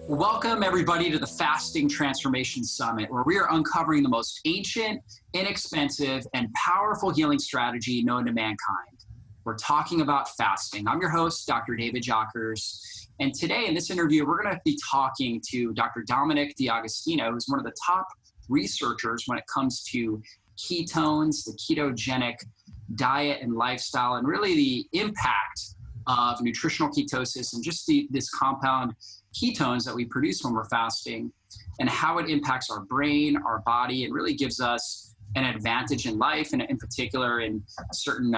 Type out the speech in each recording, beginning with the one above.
Welcome, everybody, to the Fasting Transformation Summit, where we are uncovering the most ancient, inexpensive, and powerful healing strategy known to mankind. We're talking about fasting. I'm your host, Dr. David Jockers, and today in this interview, we're going to be talking to Dr. Dominic D'Agostino, who's one of the top researchers when it comes to ketones, the ketogenic diet and lifestyle, and really the impact of nutritional ketosis and just this compound ketones that we produce when we're fasting, and how it impacts our brain, our body, and really gives us an advantage in life, and in particular in certain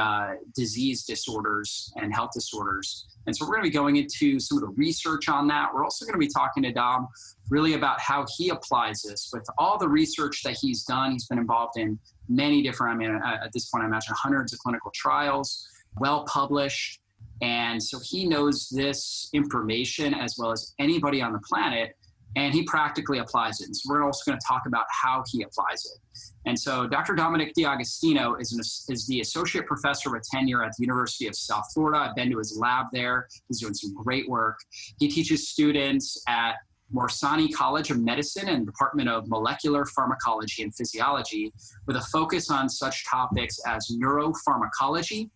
disease disorders and health disorders. And so we're going to be going into some of the research on that. We're also going to be talking to Dom really about how he applies this with all the research that he's done. He's been involved in many different, at this point, I imagine hundreds of clinical trials, well published. And so he knows this information as well as anybody on the planet, and he practically applies it. And so we're also going to talk about how he applies it. And so Dr. Dominic D'Agostino is the associate professor with tenure at the University of South Florida. I've been to his lab there. He's doing some great work. He teaches students at Morsani College of Medicine and Department of Molecular Pharmacology and Physiology with a focus on such topics as neuropharmacology,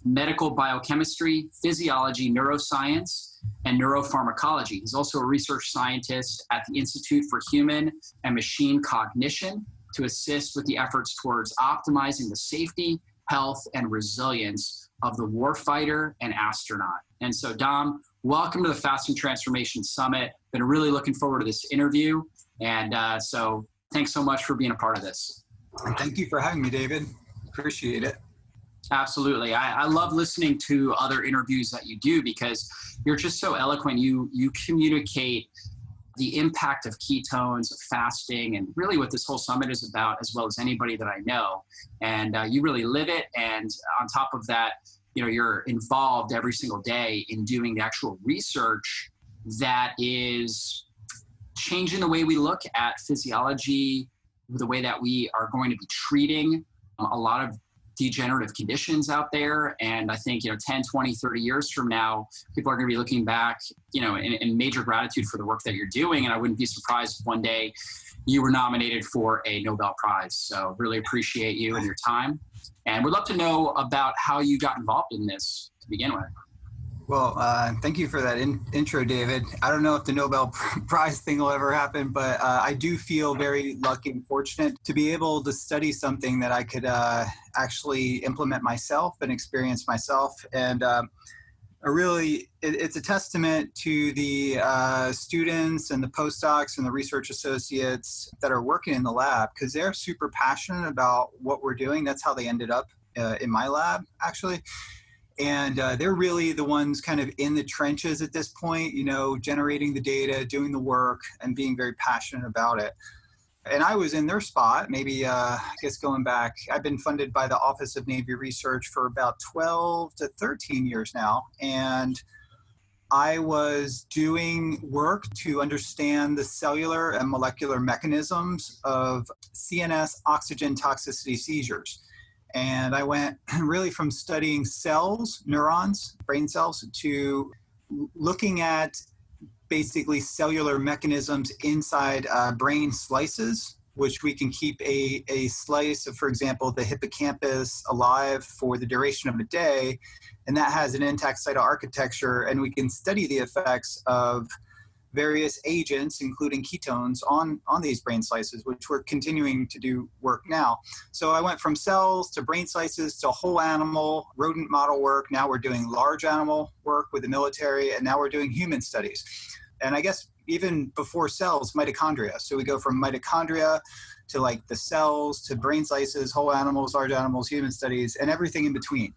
medical biochemistry, physiology, neuroscience, and neuropharmacology. He's also a research scientist at the Institute for Human and Machine Cognition to assist with the efforts towards optimizing the safety, health, and resilience of the warfighter and astronaut. And so, Dom, welcome to the Fasting Transformation Summit. Been really looking forward to this interview. And so thanks so much for being a part of this. Thank you for having me, David. Appreciate it. Absolutely. I love listening to other interviews that you do because you're just so eloquent. You communicate the impact of ketones, of fasting, and really what this whole summit is about, as well as anybody that I know. And you really live it. And on top of that, you're involved every single day in doing the actual research that is changing the way we look at physiology, the way that we are going to be treating a lot of degenerative conditions out there. And I think, 10, 20, 30 years from now, people are going to be looking back, in major gratitude for the work that you're doing. And I wouldn't be surprised if one day you were nominated for a Nobel Prize. So really appreciate you and your time. And we'd love to know about how you got involved in this to begin with. Well, thank you for that intro, David. I don't know if the Nobel Prize thing will ever happen, but I do feel very lucky and fortunate to be able to study something that I could actually implement myself and experience myself. And it's a testament to the students and the postdocs and the research associates that are working in the lab, because they're super passionate about what we're doing. That's how they ended up in my lab, actually. And they're really the ones kind of in the trenches at this point, generating the data, doing the work, and being very passionate about it. And I was in their spot, maybe, I guess going back, I've been funded by the Office of Navy Research for about 12 to 13 years now. And I was doing work to understand the cellular and molecular mechanisms of CNS oxygen toxicity seizures. And I went really from studying cells, neurons, brain cells, to looking at basically cellular mechanisms inside brain slices, which we can keep a slice of, for example, the hippocampus alive for the duration of a day. And that has an intact cytoarchitecture, and we can study the effects of various agents, including ketones, on these brain slices, which we're continuing to do work now. So I went from cells to brain slices to whole animal, rodent model work. Now we're doing large animal work with the military, and now we're doing human studies. And I guess even before cells, mitochondria. So we go from mitochondria to like the cells to brain slices, whole animals, large animals, human studies, and everything in between.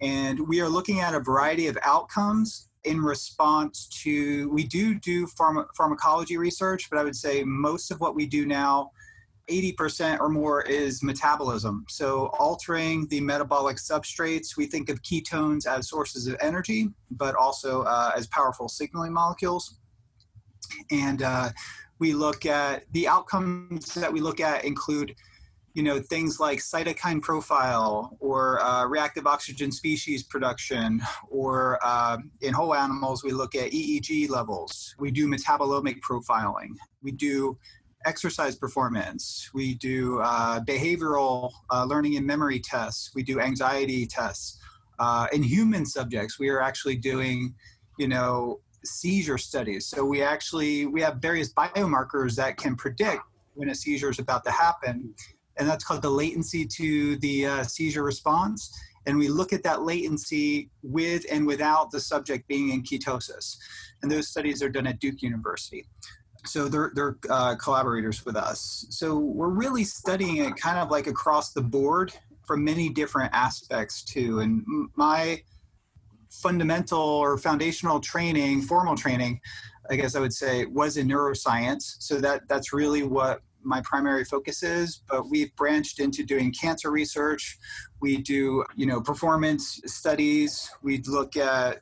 And we are looking at a variety of outcomes in response to, we do pharmacology research, but I would say most of what we do now, 80% or more, is metabolism. So altering the metabolic substrates. We think of ketones as sources of energy, but also as powerful signaling molecules. And we look at the outcomes that we look at include things like cytokine profile or reactive oxygen species production, or in whole animals, we look at EEG levels. We do metabolomic profiling. We do exercise performance. We do behavioral learning and memory tests. We do anxiety tests. In human subjects, we are actually doing, seizure studies. So we have various biomarkers that can predict when a seizure is about to happen. And that's called the latency to the seizure response. And we look at that latency with and without the subject being in ketosis. And those studies are done at Duke University. So they're collaborators with us. So we're really studying it kind of like across the board from many different aspects too. And my fundamental or foundational training, formal training, I guess I would say, was in neuroscience. So that's really what my primary focus is, but we've branched into doing cancer research. We do, performance studies. We look at,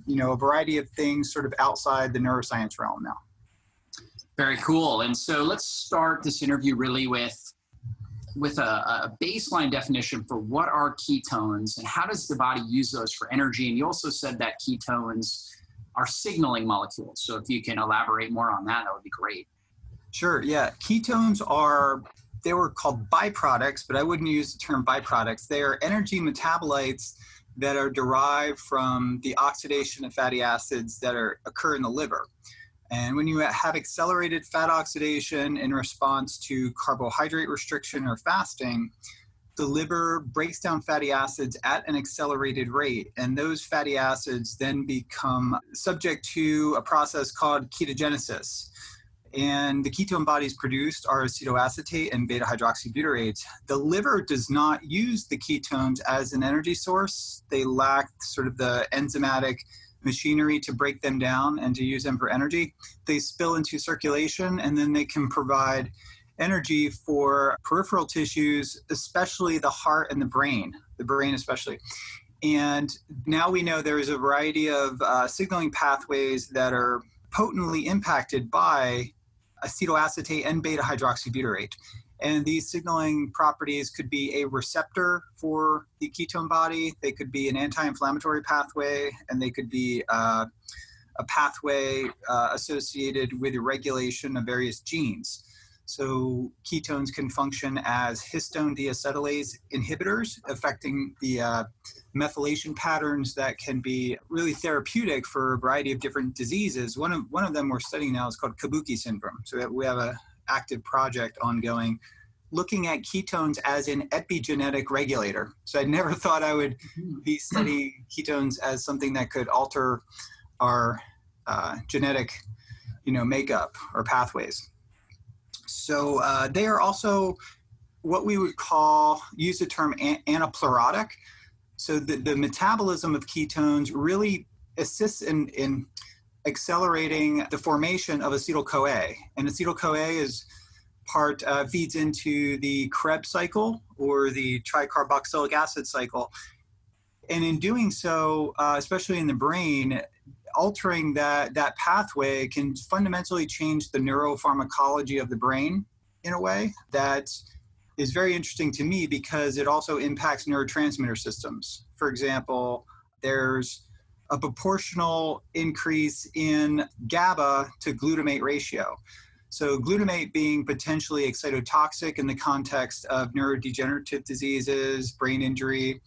a variety of things sort of outside the neuroscience realm now. Very cool. And so let's start this interview really with a baseline definition for what are ketones and how does the body use those for energy? And you also said that ketones are signaling molecules. So if you can elaborate more on that, that would be great. Sure. Yeah. Ketones they were called byproducts, but I wouldn't use the term byproducts. They are energy metabolites that are derived from the oxidation of fatty acids that occur in the liver. And when you have accelerated fat oxidation in response to carbohydrate restriction or fasting, the liver breaks down fatty acids at an accelerated rate. And those fatty acids then become subject to a process called ketogenesis. And the ketone bodies produced are acetoacetate and beta-hydroxybutyrate. The liver does not use the ketones as an energy source. They lack sort of the enzymatic machinery to break them down and to use them for energy. They spill into circulation, and then they can provide energy for peripheral tissues, especially the heart and the brain especially. And now we know there is a variety of signaling pathways that are potently impacted by acetoacetate and beta-hydroxybutyrate. And these signaling properties could be a receptor for the ketone body, they could be an anti-inflammatory pathway, and they could be a pathway associated with the regulation of various genes. So ketones can function as histone deacetylase inhibitors, affecting the methylation patterns that can be really therapeutic for a variety of different diseases. One of them we're studying now is called Kabuki syndrome. So we have an active project ongoing looking at ketones as an epigenetic regulator. So I never thought I would be studying ketones as something that could alter our genetic, makeup or pathways. So they are also what we would use the term anaplerotic. So the metabolism of ketones really assists in accelerating the formation of acetyl-CoA. And acetyl-CoA feeds into the Krebs cycle or the tricarboxylic acid cycle. And in doing so, especially in the brain, altering that pathway can fundamentally change the neuropharmacology of the brain in a way that is very interesting to me because it also impacts neurotransmitter systems. For example, there's a proportional increase in GABA to glutamate ratio. So glutamate being potentially excitotoxic in the context of neurodegenerative diseases, brain injury,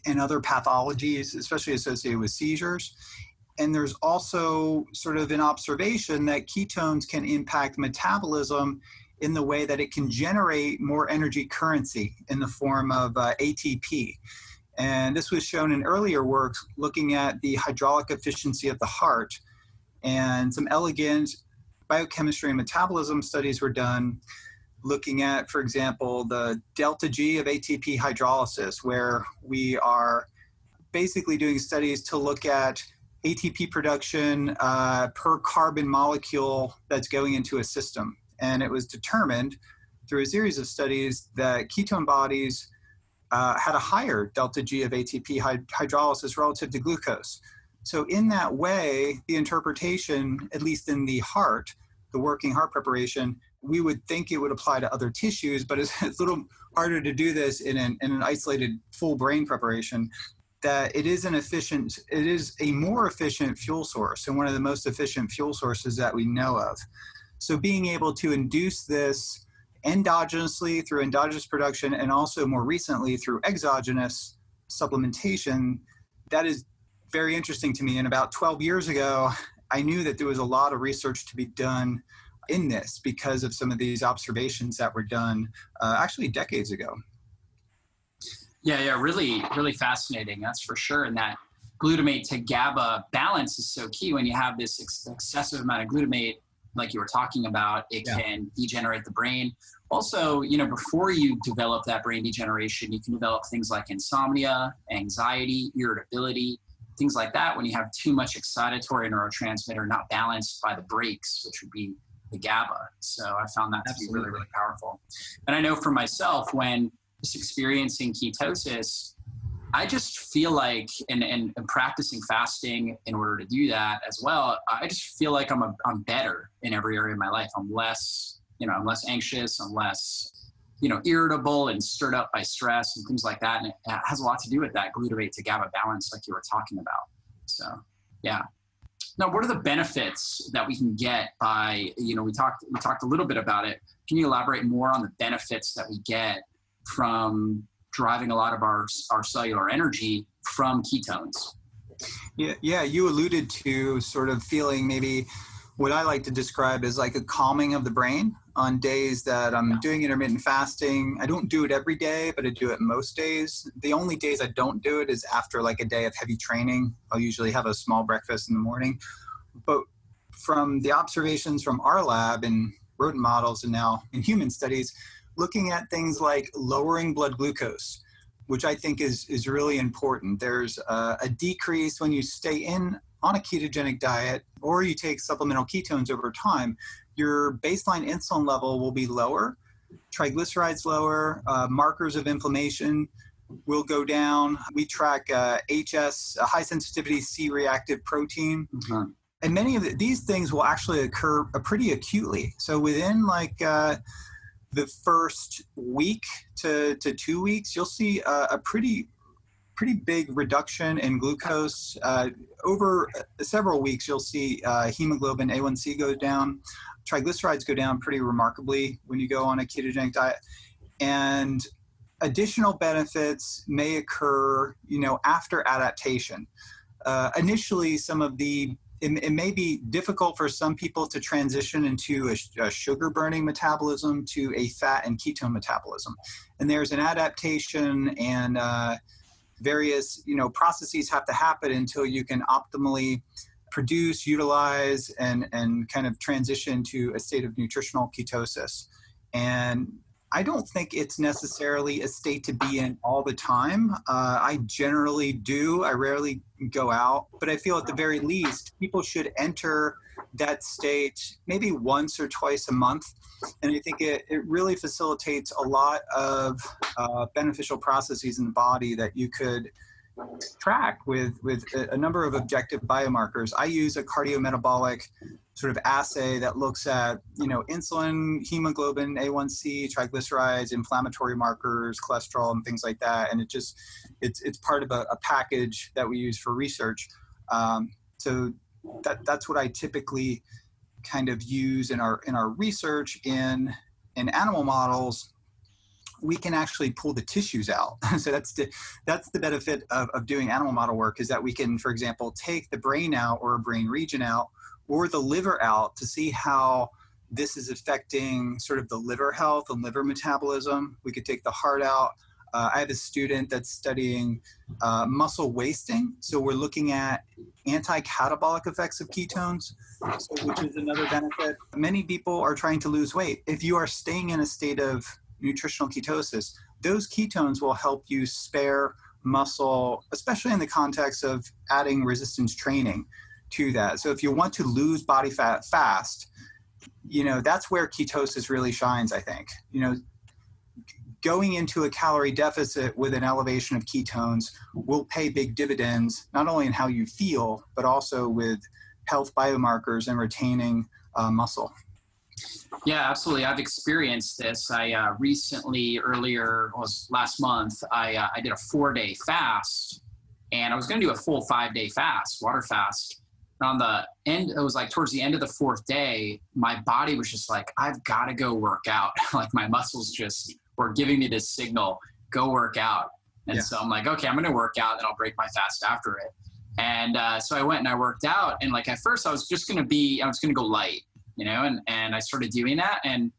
and other pathologies, especially associated with seizures. And there's also sort of an observation that ketones can impact metabolism in the way that it can generate more energy currency in the form of ATP. And this was shown in earlier works looking at the hydraulic efficiency of the heart. And some elegant biochemistry and metabolism studies were done looking at, for example, the delta G of ATP hydrolysis, where we are basically doing studies to look at ATP production per carbon molecule that's going into a system. And it was determined through a series of studies that ketone bodies had a higher delta G of ATP hydrolysis relative to glucose. So in that way, the interpretation, at least in the heart, the working heart preparation, we would think it would apply to other tissues, but it's a little harder to do this in an isolated full brain preparation. That it is a more efficient fuel source, and one of the most efficient fuel sources that we know of. So being able to induce this endogenously through endogenous production, and also more recently through exogenous supplementation, that is very interesting to me. And about 12 years ago, I knew that there was a lot of research to be done in this because of some of these observations that were done actually decades ago. Yeah, really, really fascinating. That's for sure. And that glutamate to GABA balance is so key. When you have this excessive amount of glutamate, like you were talking about, it can degenerate the brain. Also, before you develop that brain degeneration, you can develop things like insomnia, anxiety, irritability, things like that when you have too much excitatory neurotransmitter not balanced by the brakes, which would be the GABA. So I found that to be really, really powerful. And I know for myself, when just experiencing ketosis, I just feel like, and practicing fasting in order to do that as well, I just feel like I'm better in every area of my life. I'm less, I'm less anxious, I'm less, irritable and stirred up by stress and things like that. And it has a lot to do with that glutamate to GABA balance, like you were talking about. So, yeah. Now, what are the benefits that we can get by, we talked a little bit about it. Can you elaborate more on the benefits that we get from driving a lot of our cellular energy from ketones? Yeah, you alluded to sort of feeling maybe what I like to describe as like a calming of the brain on days that I'm doing intermittent fasting. I don't do it every day, but I do it most days. The only days I don't do it is after like a day of heavy training. I'll usually have a small breakfast in the morning. But from the observations from our lab in rodent models and now in human studies, looking at things like lowering blood glucose, which I think is really important. There's a decrease when you stay on a ketogenic diet or you take supplemental ketones over time. Your baseline insulin level will be lower, triglycerides lower, markers of inflammation will go down. We track HS, high sensitivity C-reactive protein. Mm-hmm. And many of these things will actually occur pretty acutely. So within like the first week to 2 weeks, you'll see a pretty big reduction in glucose. Over several weeks, you'll see hemoglobin A1C go down. Triglycerides go down pretty remarkably when you go on a ketogenic diet. And additional benefits may occur, after adaptation. Initially, it may be difficult for some people to transition into a sugar burning metabolism to a fat and ketone metabolism. And there's an adaptation and various, processes have to happen until you can optimally produce, utilize, and kind of transition to a state of nutritional ketosis. And I don't think it's necessarily a state to be in all the time. I generally do. I rarely go out, but I feel at the very least, people should enter that state maybe once or twice a month. And I think it really facilitates a lot of beneficial processes in the body that you could track with a number of objective biomarkers. I use a cardiometabolic sort of assay that looks at, insulin, hemoglobin, A1C, triglycerides, inflammatory markers, cholesterol, and things like that. And it's part of a package that we use for research. So that's what I typically kind of use in our research in animal models. We can actually pull the tissues out. So that's the benefit of doing animal model work, is that we can, for example, take the brain out or a brain region out or the liver out to see how this is affecting sort of the liver health and liver metabolism. We could take the heart out. I have a student that's studying muscle wasting. So we're looking at anti-catabolic effects of ketones, which is another benefit. Many people are trying to lose weight. If you are staying in a state of nutritional ketosis, those ketones will help you spare muscle, especially in the context of adding resistance training to that. So if you want to lose body fat fast, that's where ketosis really shines, I think. Going into a calorie deficit with an elevation of ketones will pay big dividends, not only in how you feel, but also with health biomarkers and retaining muscle. Yeah, absolutely. I've experienced this. I recently, was last month, I did a 4-day fast, and I was going to do a full 5-day fast, water fast. And on the end, it was like towards the end of the 4th day, my body was just like, I've got to go work out. Like my muscles just were giving me this signal, go work out. And so I'm like, okay, I'm going to work out, and I'll break my fast after it. And so I went and I worked out, and like at first I was going to go light, and I started doing that, and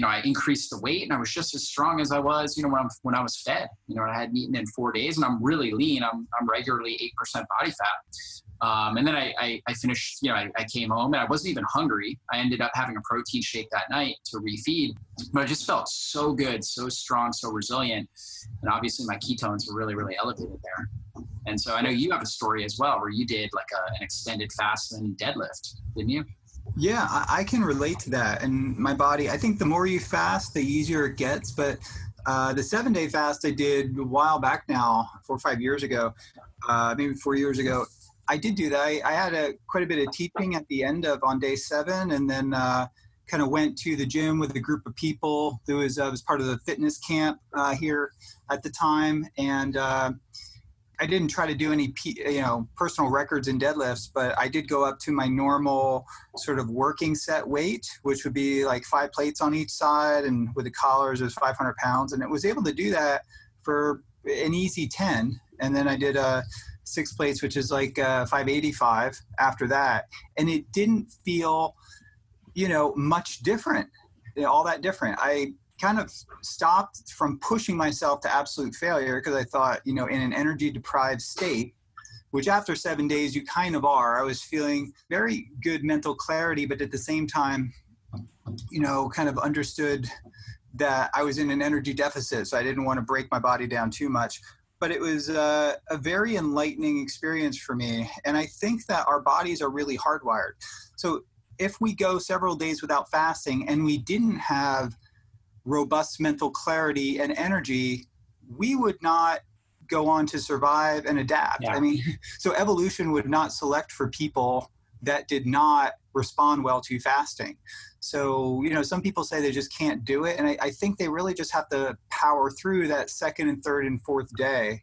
I increased the weight, and I was just as strong as I was, when I was fed. I hadn't eaten in 4 days, and I'm really lean. I'm regularly 8% body fat. And then I finished, I came home, and I wasn't even hungry. I ended up having a protein shake that night to refeed, but I just felt so good, so strong, so resilient. And obviously my ketones were really, really elevated there. And so I know you have a story as well where you did like an extended fast and deadlift, didn't you? Yeah, I can relate to that. And my body, I think the more you fast, the easier it gets. But the 7-day fast I did a while back now, 4 or 5 years ago, maybe 4 years ago, I did do that. I had quite a bit of teaching at the end on day 7, and then kind of went to the gym with a group of people. There was part of the fitness camp here at the time, and I didn't try to do any personal records in deadlifts, but I did go up to my normal sort of working set weight, which would be like 5 plates on each side, and with the collars it was 500 pounds, and it was able to do that for an easy 10. And then I did 6 plates, which is like 585 after that, and it didn't feel much different, all that different. I kind of stopped from pushing myself to absolute failure, because I thought, in an energy deprived state, which after 7 days you kind of are, I was feeling very good mental clarity, but at the same time, kind of understood that I was in an energy deficit. So I didn't want to break my body down too much. But it was a very enlightening experience for me. And I think that our bodies are really hardwired. So if we go several days without fasting and we didn't have robust mental clarity and energy, we would not go on to survive and adapt. Yeah. I mean, so evolution would not select for people that did not respond well to fasting. So, some people say they just can't do it. And I think they really just have to power through that 2nd and 3rd and 4th day.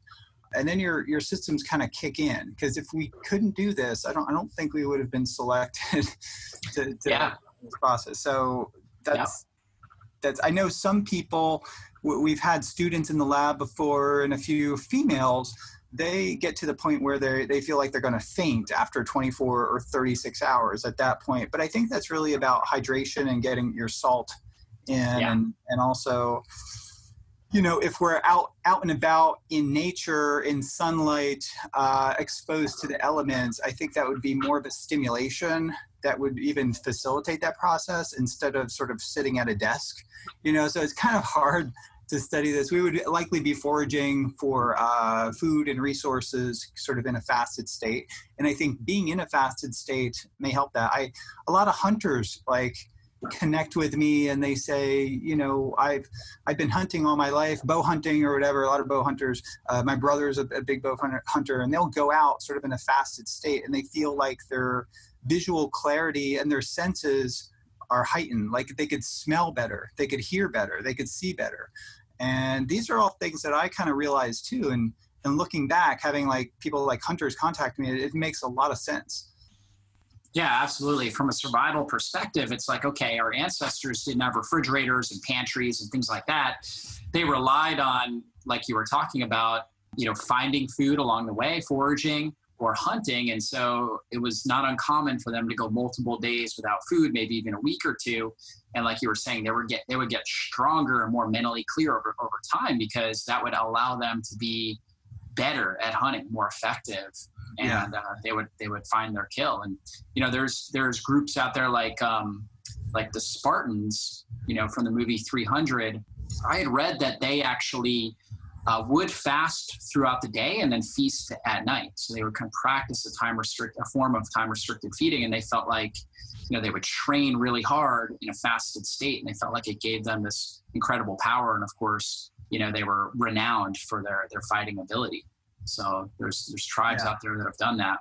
And then your systems kind of kick in. Because if we couldn't do this, I don't think we would have been selected to this process. So that's I know some people, we've had students in the lab before, and a few females, they get to the point where they feel like they're going to faint after 24 or 36 hours at that point. But I think that's really about hydration and getting your salt in. Yeah. And also, if we're out and about in nature, in sunlight, exposed to the elements, I think that would be more of a stimulation that would even facilitate that process, instead of sort of sitting at a desk. So it's kind of hard to study this. We would likely be foraging for food and resources sort of in a fasted state. And I think being in a fasted state may help that. A lot of hunters connect with me, and they say, I've been hunting all my life, bow hunting or whatever, a lot of bow hunters. My brother's a big bow hunter, and they'll go out sort of in a fasted state, and they feel like their visual clarity and their senses are heightened. Like they could smell better, they could hear better, they could see better. And these are all things that I kind of realized too. And looking back, having people like hunters contact me, it makes a lot of sense. Yeah, absolutely. From a survival perspective, it's like, okay, our ancestors didn't have refrigerators and pantries and things like that. They relied on, like you were talking about, finding food along the way, foraging or hunting. And so it was not uncommon for them to go multiple days without food, maybe even a week or two. And like you were saying, they would get stronger and more mentally clear over time, because that would allow them to be better at hunting, more effective. And they would find their kill. And there's groups out there like the Spartans, from the movie 300. I had read that they actually would fast throughout the day and then feast at night. So they would kind of practice a form of time restricted feeding, and they felt like they would train really hard in a fasted state, and they felt like it gave them this incredible power. And of course, they were renowned for their fighting ability. So there's tribes out there that have done that.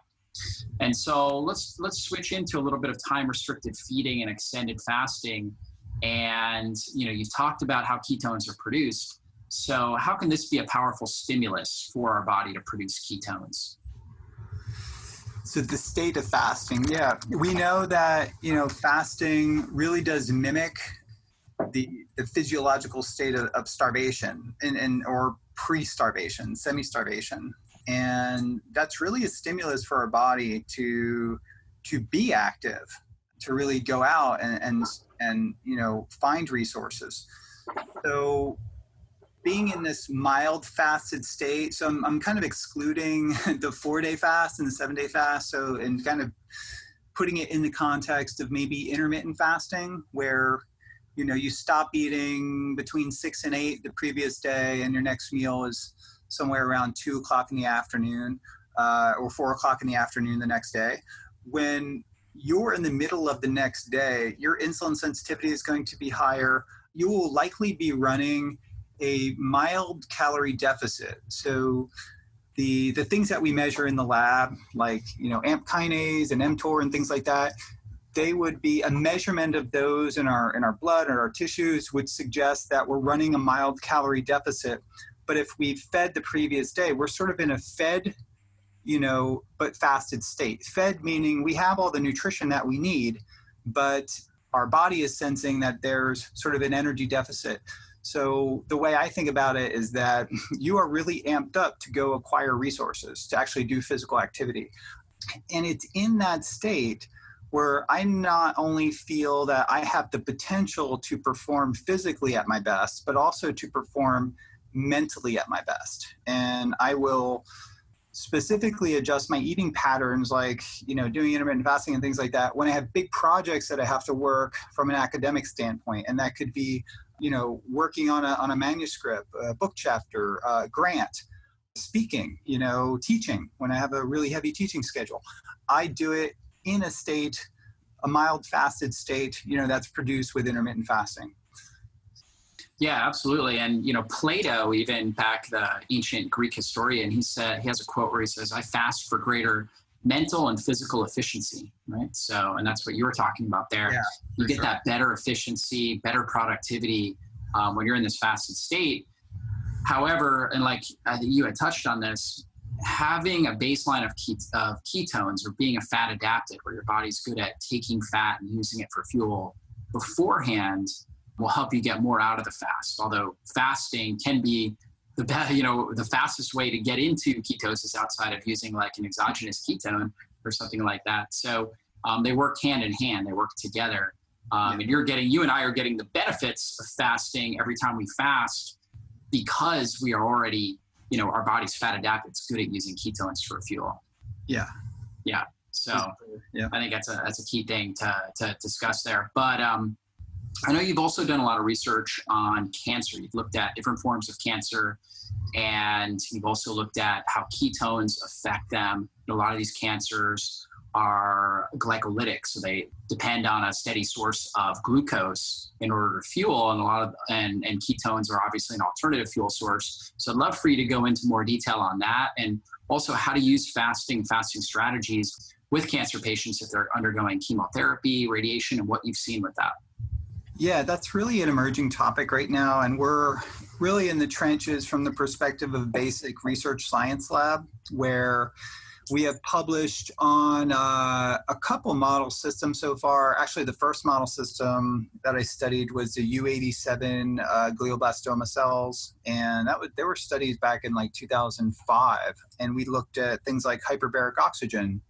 And so let's switch into a little bit of time-restricted feeding and extended fasting. And you've talked about how ketones are produced. So how can this be a powerful stimulus for our body to produce ketones? So the state of fasting, yeah, we know that fasting really does mimic the physiological state of starvation or pre-starvation, semi-starvation. And that's really a stimulus for our body to be active, to really go out and find resources. So being in this mild fasted state, so I'm kind of excluding the 4-day fast and the 7-day fast. So, and kind of putting it in the context of maybe intermittent fasting, where you stop eating between 6 and 8 the previous day, and your next meal is somewhere around 2 o'clock in the afternoon, or 4 o'clock in the afternoon the next day. When you're in the middle of the next day, your insulin sensitivity is going to be higher. You will likely be running a mild calorie deficit. So the things that we measure in the lab, like AMP kinase and mTOR and things like that, they would be a measurement of those in our blood or our tissues, would suggest that we're running a mild calorie deficit. But if we fed the previous day, we're sort of in a fed, but fasted state. Fed meaning we have all the nutrition that we need, but our body is sensing that there's sort of an energy deficit. So the way I think about it is that you are really amped up to go acquire resources, to actually do physical activity. And it's in that state where I not only feel that I have the potential to perform physically at my best, but also to perform mentally at my best. And I will specifically adjust my eating patterns, like, doing intermittent fasting and things like that, when I have big projects that I have to work from an academic standpoint. And that could be, working on a manuscript, a book chapter, grant, speaking, teaching, when I have a really heavy teaching schedule. I do it in a mild fasted state, that's produced with intermittent fasting. Yeah, absolutely. And, Plato, even back the ancient Greek historian, he has a quote where he says, "I fast for greater mental and physical efficiency," right? So, and that's what you were talking about there. Yeah, you get that better efficiency, better productivity when you're in this fasted state. However, and like I think you had touched on this, having a baseline of ketones, or being a fat adapted, where your body's good at taking fat and using it for fuel beforehand, will help you get more out of the fast. Although fasting can be the fastest way to get into ketosis outside of using like an exogenous ketone or something like that. So they work hand in hand, they work together. And you and I are getting the benefits of fasting every time we fast, because we are already, our body's fat adapted. It's good at using ketones for fuel. Yeah. Yeah. So I think that's a key thing to discuss there. But I know you've also done a lot of research on cancer. You've looked at different forms of cancer, and you've also looked at how ketones affect them. A lot of these cancers are glycolytic, so they depend on a steady source of glucose in order to fuel, and ketones are obviously an alternative fuel source. So I'd love for you to go into more detail on that, and also how to use fasting strategies with cancer patients if they're undergoing chemotherapy, radiation, and what you've seen with that. Yeah, that's really an emerging topic right now, and we're really in the trenches from the perspective of basic research science lab, where we have published on a couple model systems so far. Actually, the first model system that I studied was the U87 glioblastoma cells, and they were studies back in like 2005, and we looked at things like hyperbaric oxygen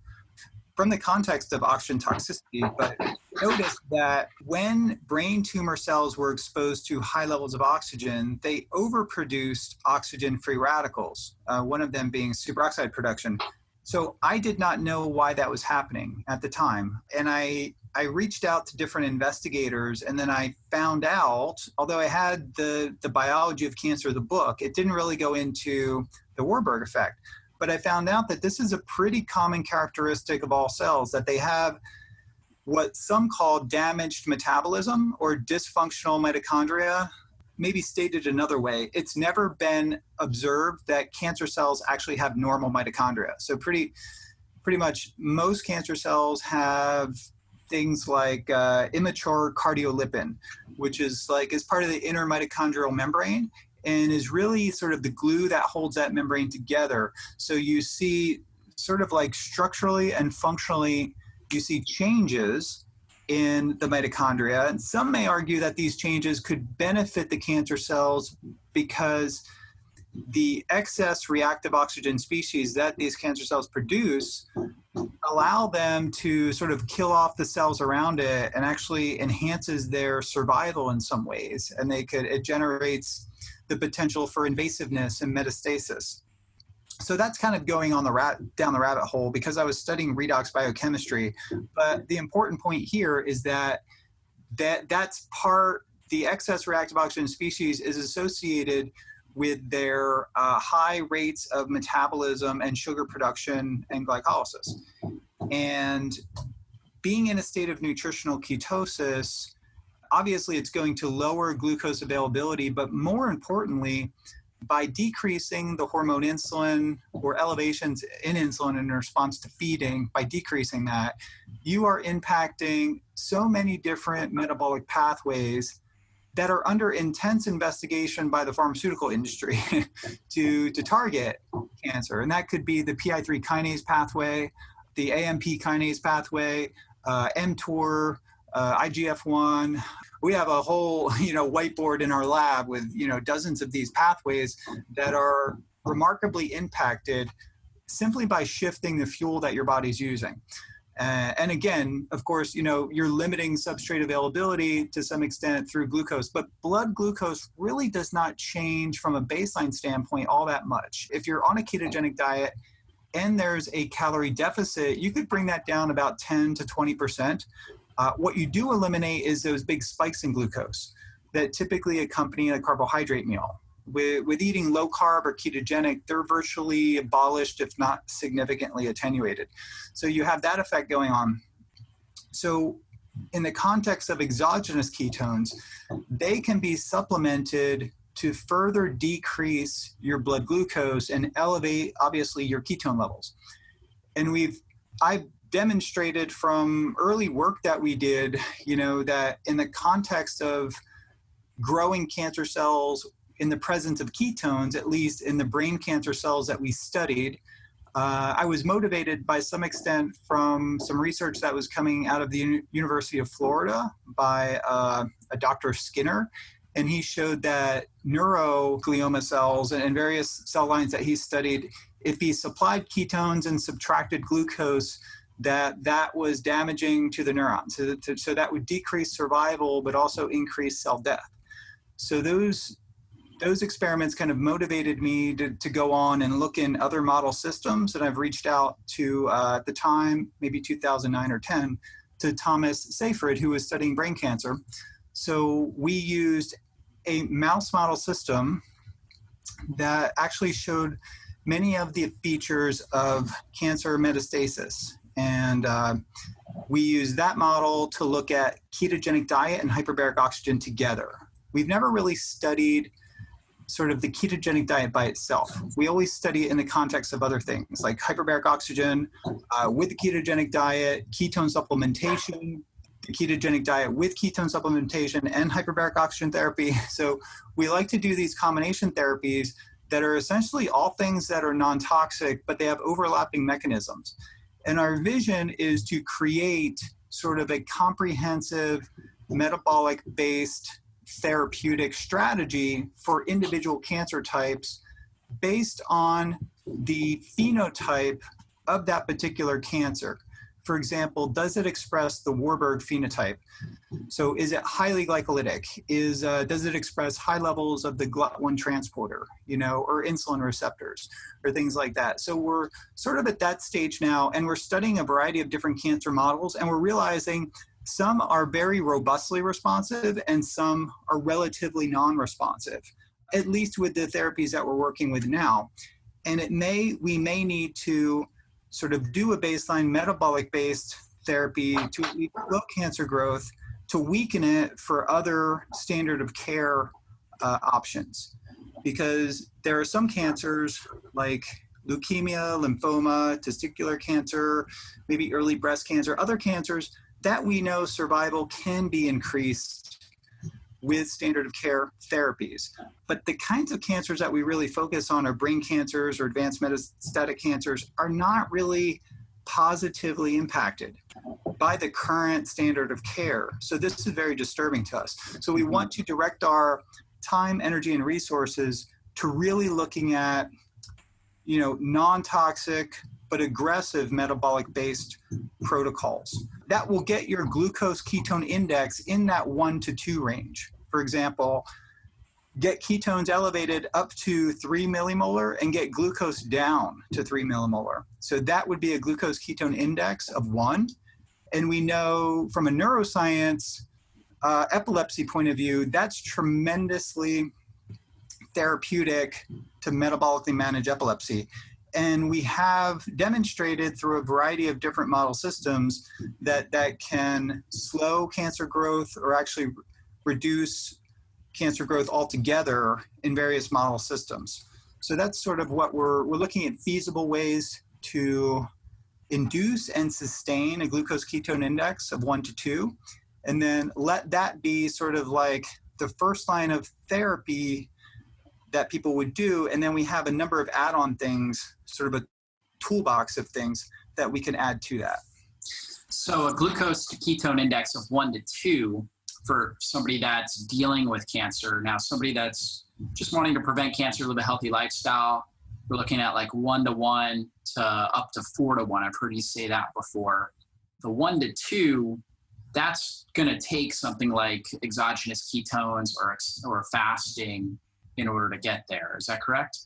from the context of oxygen toxicity, but noticed that when brain tumor cells were exposed to high levels of oxygen, they overproduced oxygen-free radicals, one of them being superoxide production. So I did not know why that was happening at the time. And I reached out to different investigators, and then I found out, although I had the biology of cancer, the book, it didn't really go into the Warburg effect. But I found out that this is a pretty common characteristic of all cells, that they have what some call damaged metabolism or dysfunctional mitochondria. Maybe stated another way, it's never been observed that cancer cells actually have normal mitochondria. So pretty pretty much most cancer cells have things like immature cardiolipin, which is part of the inner mitochondrial membrane and is really sort of the glue that holds that membrane together. So you see sort of like structurally and functionally, you see changes in the mitochondria. And some may argue that these changes could benefit the cancer cells because the excess reactive oxygen species that these cancer cells produce allow them to sort of kill off the cells around it and actually enhances their survival in some ways. And it generates the potential for invasiveness and metastasis. So that's kind of going on down the rabbit hole because I was studying redox biochemistry. But the important point here is that the excess reactive oxygen species is associated with their high rates of metabolism and sugar production and glycolysis. And being in a state of nutritional ketosis, obviously it's going to lower glucose availability, but more importantly, by decreasing the hormone insulin or elevations in insulin in response to feeding, by decreasing that, you are impacting so many different metabolic pathways that are under intense investigation by the pharmaceutical industry to target cancer. And that could be the PI3 kinase pathway, the AMP kinase pathway, mTOR, IGF-1. We have a whole, whiteboard in our lab with, dozens of these pathways that are remarkably impacted simply by shifting the fuel that your body's using. And again, of course, you're limiting substrate availability to some extent through glucose, but blood glucose really does not change from a baseline standpoint all that much. If you're on a ketogenic diet and there's a calorie deficit, you could bring that down about 10 to 20%. What you do eliminate is those big spikes in glucose that typically accompany a carbohydrate meal. With eating low carb or ketogenic, they're virtually abolished, if not significantly attenuated. So you have that effect going on. So in the context of exogenous ketones, they can be supplemented to further decrease your blood glucose and elevate, obviously, your ketone levels. And I've demonstrated from early work that we did, that in the context of growing cancer cells in the presence of ketones, at least in the brain cancer cells that we studied, I was motivated by some extent from some research that was coming out of the University of Florida by a Dr. Skinner. And he showed that neuroglioma cells and various cell lines that he studied, if he supplied ketones and subtracted glucose, that was damaging to the neurons. So that would decrease survival, but also increase cell death. So those experiments kind of motivated me to go on and look in other model systems. And I've reached out to, at the time, maybe 2009 or 10, to Thomas Seyfried, who was studying brain cancer. So we used a mouse model system that actually showed many of the features of cancer metastasis. And we used that model to look at ketogenic diet and hyperbaric oxygen together. We've never really studied sort of the ketogenic diet by itself. We always study it in the context of other things like hyperbaric oxygen with the ketogenic diet, ketone supplementation, the ketogenic diet with ketone supplementation and hyperbaric oxygen therapy. So we like to do these combination therapies that are essentially all things that are non-toxic, but they have overlapping mechanisms. And our vision is to create sort of a comprehensive metabolic-based therapeutic strategy for individual cancer types based on the phenotype of that particular cancer. For example, does it express the Warburg phenotype? So is it highly glycolytic? Does it express high levels of the GLUT1 transporter, or insulin receptors or things like that? So we're sort of at that stage now, and we're studying a variety of different cancer models, and we're realizing some are very robustly responsive and some are relatively non-responsive, at least with the therapies that we're working with now. And we may need to sort of do a baseline metabolic-based therapy to at least slow cancer growth, to weaken it for other standard of care options. Because there are some cancers like leukemia, lymphoma, testicular cancer, maybe early breast cancer, other cancers that we know survival can be increased with standard of care therapies. But the kinds of cancers that we really focus on are brain cancers or advanced metastatic cancers are not really positively impacted by the current standard of care. So this is very disturbing to us. So we want to direct our time, energy, and resources to really looking at, non-toxic but aggressive metabolic-based protocols that will get your glucose ketone index in that 1 to 2 range. For example, get ketones elevated up to 3 millimolar and get glucose down to 3 millimolar. So that would be a glucose ketone index of 1. And we know from a neuroscience epilepsy point of view, that's tremendously therapeutic to metabolically manage epilepsy. And we have demonstrated through a variety of different model systems that can slow cancer growth or actually reduce cancer growth altogether in various model systems. So that's sort of what we're looking at, feasible ways to induce and sustain a glucose ketone index of 1 to 2, and then let that be sort of like the first line of therapy that people would do. And then we have a number of add-on things, sort of a toolbox of things that we can add to that. So a glucose to ketone index of 1 to 2 for somebody that's dealing with cancer. Now, somebody that's just wanting to prevent cancer, live a healthy lifestyle, we're looking at like 1 to 1 to up to 4 to 1. I've heard you say that before. The 1 to 2, that's going to take something like exogenous ketones or fasting in order to get there. Is that correct?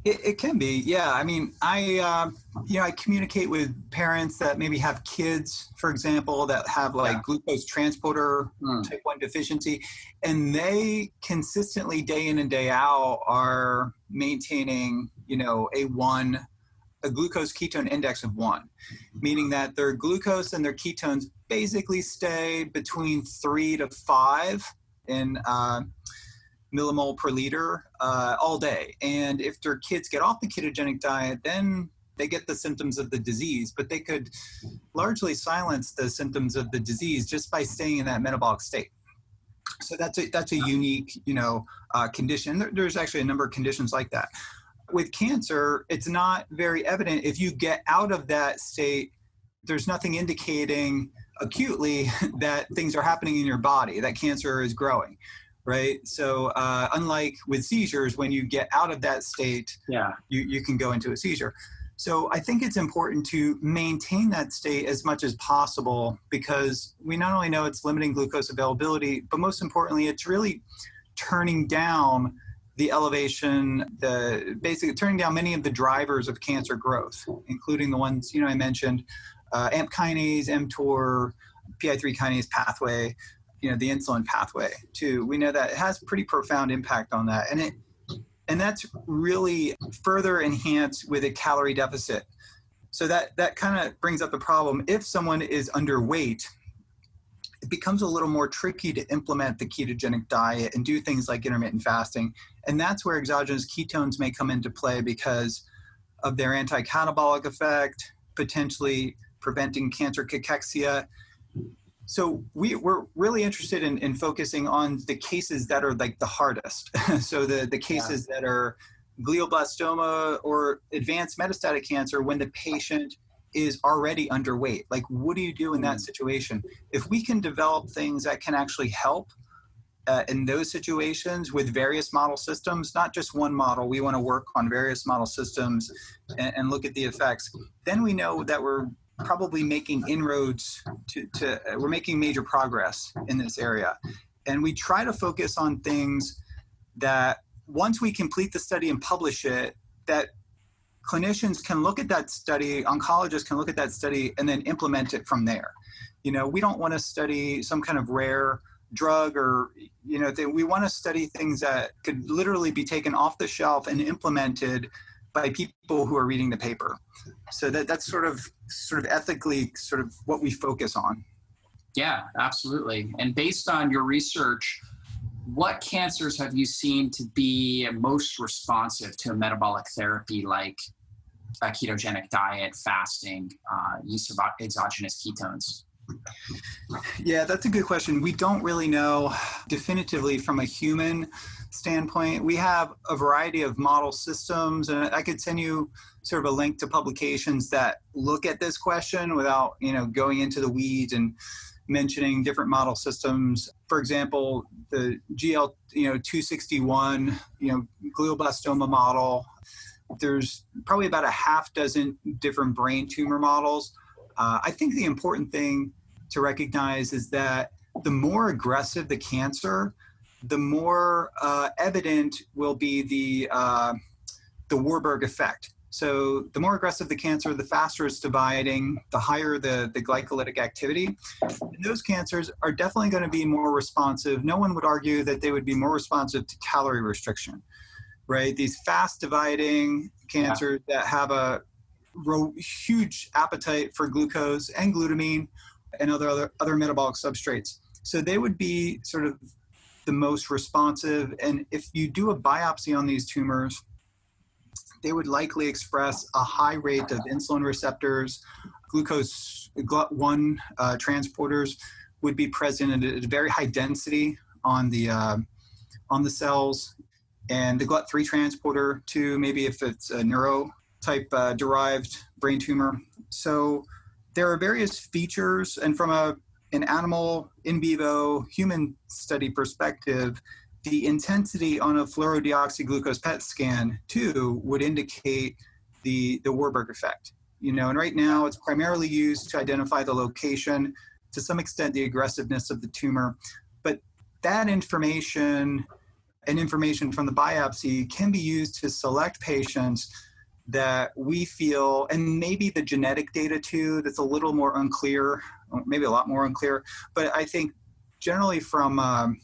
It can be, yeah. I mean, I communicate with parents that maybe have kids, for example, that have glucose transporter type 1 deficiency, and they consistently day in and day out are maintaining, a glucose ketone index of 1, meaning that their glucose and their ketones basically stay between 3 to 5 in millimole per liter all day. And if their kids get off the ketogenic diet, then they get the symptoms of the disease, but they could largely silence the symptoms of the disease just by staying in that metabolic state. So that's a unique, condition. There's actually a number of conditions like that. With cancer, it's not very evident. If you get out of that state, there's nothing indicating acutely that things are happening in your body, that cancer is growing. Right. So unlike with seizures, when you get out of that state, you can go into a seizure. So I think it's important to maintain that state as much as possible, because we not only know it's limiting glucose availability, but most importantly, it's really turning down the elevation, basically turning down many of the drivers of cancer growth, including the ones, I mentioned, AMP kinase, mTOR, PI3 kinase pathway, the insulin pathway too. We know that it has pretty profound impact on that. And that's really further enhanced with a calorie deficit. So that kind of brings up the problem. If someone is underweight, it becomes a little more tricky to implement the ketogenic diet and do things like intermittent fasting. And that's where exogenous ketones may come into play because of their anti-catabolic effect, potentially preventing cancer cachexia. So we're really interested in focusing on the cases that are like the hardest. So the cases that are glioblastoma or advanced metastatic cancer when the patient is already underweight. Like, what do you do in that situation? If we can develop things that can actually help in those situations with various model systems, not just one model, we want to work on various model systems and look at the effects, then we know that we're probably making inroads we're making major progress in this area. And we try to focus on things that once we complete the study and publish it, that clinicians can look at that study, oncologists can look at that study and then implement it from there. We don't want to study some kind of rare drug or, we want to study things that could literally be taken off the shelf and implemented by people who are reading the paper. So that's sort of ethically sort of what we focus on. Yeah, absolutely. And based on your research, what cancers have you seen to be most responsive to a metabolic therapy like a ketogenic diet, fasting, use of exogenous ketones? Yeah, that's a good question. We don't really know definitively from a human standpoint. We have a variety of model systems, and I could send you sort of a link to publications that look at this question without, going into the weeds and mentioning different model systems. For example, the GL, 261, glioblastoma model. There's probably about a half dozen different brain tumor models. I think the important thing to recognize is that the more aggressive the cancer, the more evident will be the Warburg effect. So the more aggressive the cancer, the faster it's dividing, the higher the glycolytic activity. And those cancers are definitely going to be more responsive. No one would argue that they would be more responsive to calorie restriction, right? These fast dividing cancers that have a huge appetite for glucose and glutamine and other metabolic substrates. So they would be sort of the most responsive. And if you do a biopsy on these tumors, they would likely express a high rate of insulin receptors. Glucose GLUT1 transporters would be present at a very high density on the cells, and the GLUT3 transporter too, maybe if it's a neuro-type derived brain tumor. So there are various features, and from an animal, in vivo, human study perspective, the intensity on a fluorodeoxyglucose PET scan too would indicate the Warburg effect. And right now it's primarily used to identify the location, to some extent the aggressiveness of the tumor, but that information and information from the biopsy can be used to select patients that we feel, and maybe the genetic data too, that's a little more unclear, maybe a lot more unclear, but I think generally from a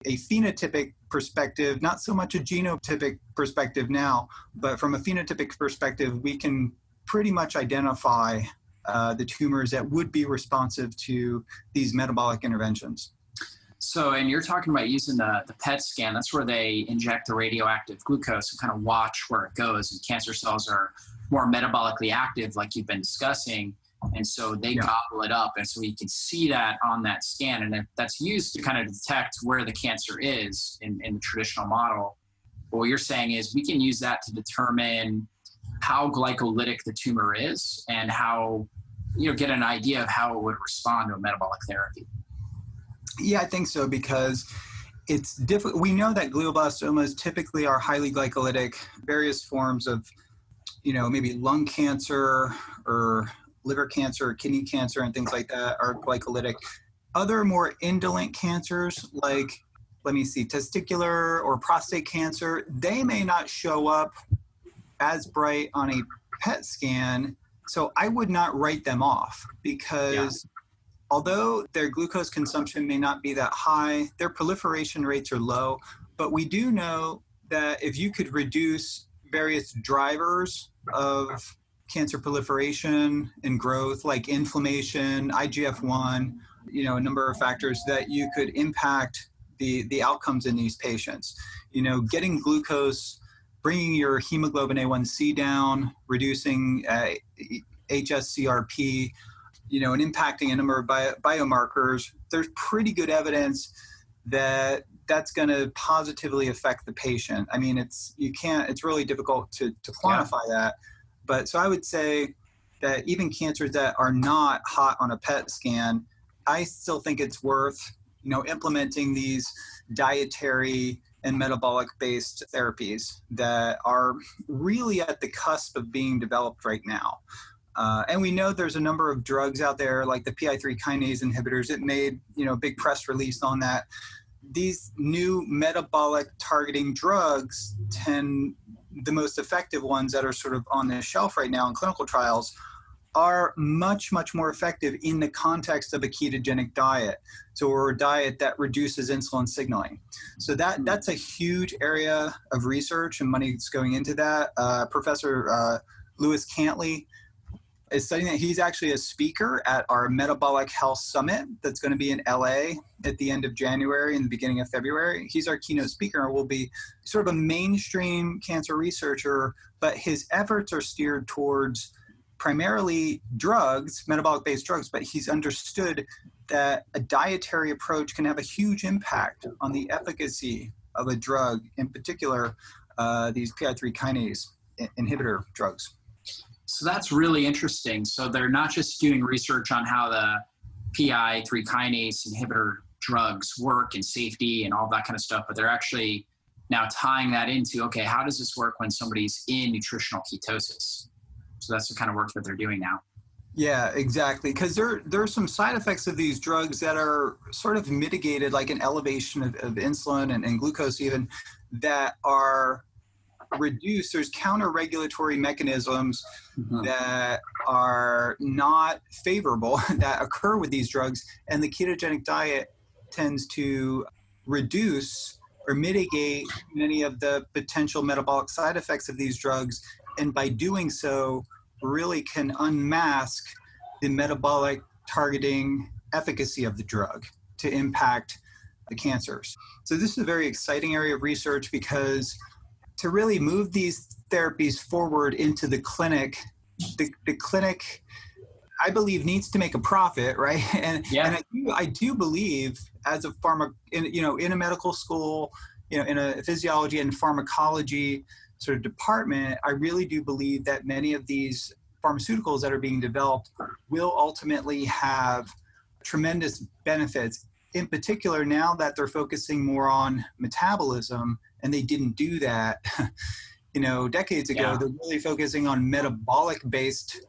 phenotypic perspective, not so much a genotypic perspective now, but from a phenotypic perspective, we can pretty much identify the tumors that would be responsive to these metabolic interventions. So, and you're talking about using the PET scan. That's where they inject the radioactive glucose and kind of watch where it goes. And cancer cells are more metabolically active, like you've been discussing. And so they gobble it up. And so we can see that on that scan. And that's used to kind of detect where the cancer is in the traditional model. But what you're saying is we can use that to determine how glycolytic the tumor is and how, get an idea of how it would respond to a metabolic therapy. Yeah, I think so, because it's difficult. We know that glioblastomas typically are highly glycolytic. Various forms of, maybe lung cancer or liver cancer or kidney cancer and things like that are glycolytic. Other more indolent cancers like, testicular or prostate cancer, they may not show up as bright on a PET scan. So I would not write them off because although their glucose consumption may not be that high, their proliferation rates are low. But we do know that if you could reduce various drivers of cancer proliferation and growth, like inflammation, IGF-1, a number of factors, that you could impact the outcomes in these patients. Getting glucose, bringing your hemoglobin A1C down, reducing HSCRP, and impacting a number of biomarkers. There's pretty good evidence that that's going to positively affect the patient. I mean, it's really difficult to quantify that. But so I would say that even cancers that are not hot on a PET scan, I still think it's worth, implementing these dietary and metabolic-based therapies that are really at the cusp of being developed right now. And we know there's a number of drugs out there, like the PI3 kinase inhibitors. It made, a big press release on that. These new metabolic targeting drugs the most effective ones that are sort of on the shelf right now in clinical trials are much, much more effective in the context of a ketogenic diet. So, or a diet that reduces insulin signaling. So that's a huge area of research and money that's going into that. Professor Lewis Cantley is studying that. He's actually a speaker at our Metabolic Health Summit that's going to be in LA at the end of January and the beginning of February. He's our keynote speaker and will be sort of a mainstream cancer researcher, but his efforts are steered towards primarily drugs, metabolic-based drugs, but he's understood that a dietary approach can have a huge impact on the efficacy of a drug, in particular, these PI3 kinase inhibitor drugs. So that's really interesting. So they're not just doing research on how the PI3 kinase inhibitor drugs work and safety and all that kind of stuff, but they're actually now tying that into, okay, how does this work when somebody's in nutritional ketosis? So that's the kind of work that they're doing now. Yeah, exactly. Because there are some side effects of these drugs that are sort of mitigated, like an elevation of insulin and glucose even, that are reduced. There's counter-regulatory mechanisms that are not favorable that occur with these drugs. And the ketogenic diet tends to reduce or mitigate many of the potential metabolic side effects of these drugs. And by doing so, really can unmask the metabolic targeting efficacy of the drug to impact the cancers. So this is a very exciting area of research, because to really move these therapies forward into the clinic, the clinic, I believe, needs to make a profit, right? And I do believe, as a in a medical school, in a physiology and pharmacology sort of department, I really do believe that many of these pharmaceuticals that are being developed will ultimately have tremendous benefits. In particular, now that they're focusing more on metabolism, and they didn't do that, decades ago. Yeah. They're really focusing on metabolic-based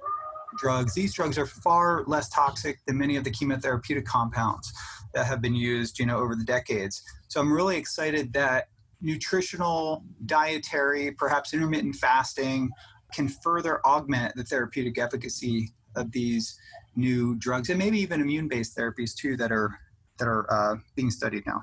drugs. These drugs are far less toxic than many of the chemotherapeutic compounds that have been used, over the decades. So I'm really excited that nutritional, dietary, perhaps intermittent fasting can further augment the therapeutic efficacy of these new drugs, and maybe even immune-based therapies too that are being studied now.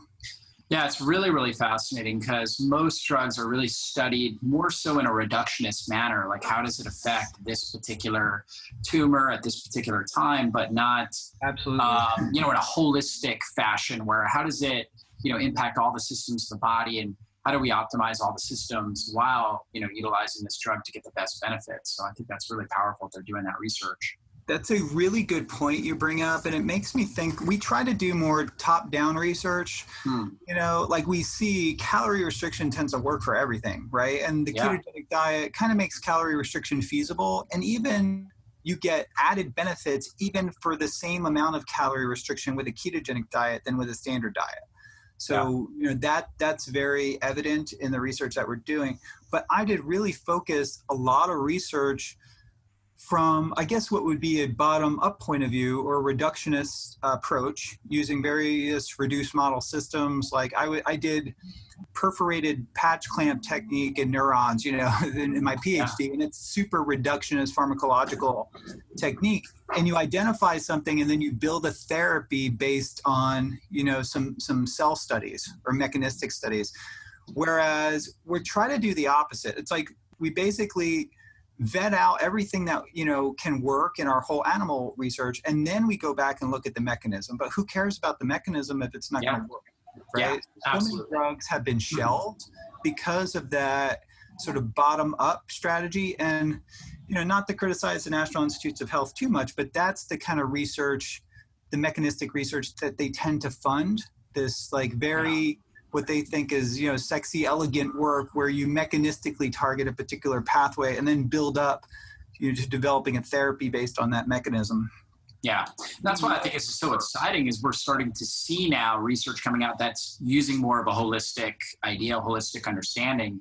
Yeah, it's really, really fascinating, because most drugs are really studied more so in a reductionist manner, like how does it affect this particular tumor at this particular time, but not absolutely, in a holistic fashion where how does it, impact all the systems of the body, and how do we optimize all the systems while, utilizing this drug to get the best benefits. So I think that's really powerful if they're doing that research. That's a really good point you bring up, and it makes me think we try to do more top-down research. Like we see calorie restriction tends to work for everything, right? And the ketogenic diet kind of makes calorie restriction feasible, and even you get added benefits even for the same amount of calorie restriction with a ketogenic diet than with a standard diet. So, that's very evident in the research that we're doing. But I did really focus a lot of research from, I guess, what would be a bottom-up point of view or a reductionist approach using various reduced model systems. Like I did perforated patch clamp technique in neurons, in my Ph.D., and it's super reductionist pharmacological technique. And you identify something, and then you build a therapy based on, some cell studies or mechanistic studies. Whereas we're trying to do the opposite. It's like we basically vet out everything that, can work in our whole animal research, and then we go back and look at the mechanism. But who cares about the mechanism if it's not going to work, right? Yeah, so many drugs have been shelved because of that sort of bottom-up strategy. And, not to criticize the National Institutes of Health too much, but that's the kind of research, the mechanistic research that they tend to fund, this what they think is, sexy, elegant work where you mechanistically target a particular pathway and then build up to developing a therapy based on that mechanism. Yeah, that's why I think it's so exciting is we're starting to see now research coming out that's using more of a holistic idea, holistic understanding.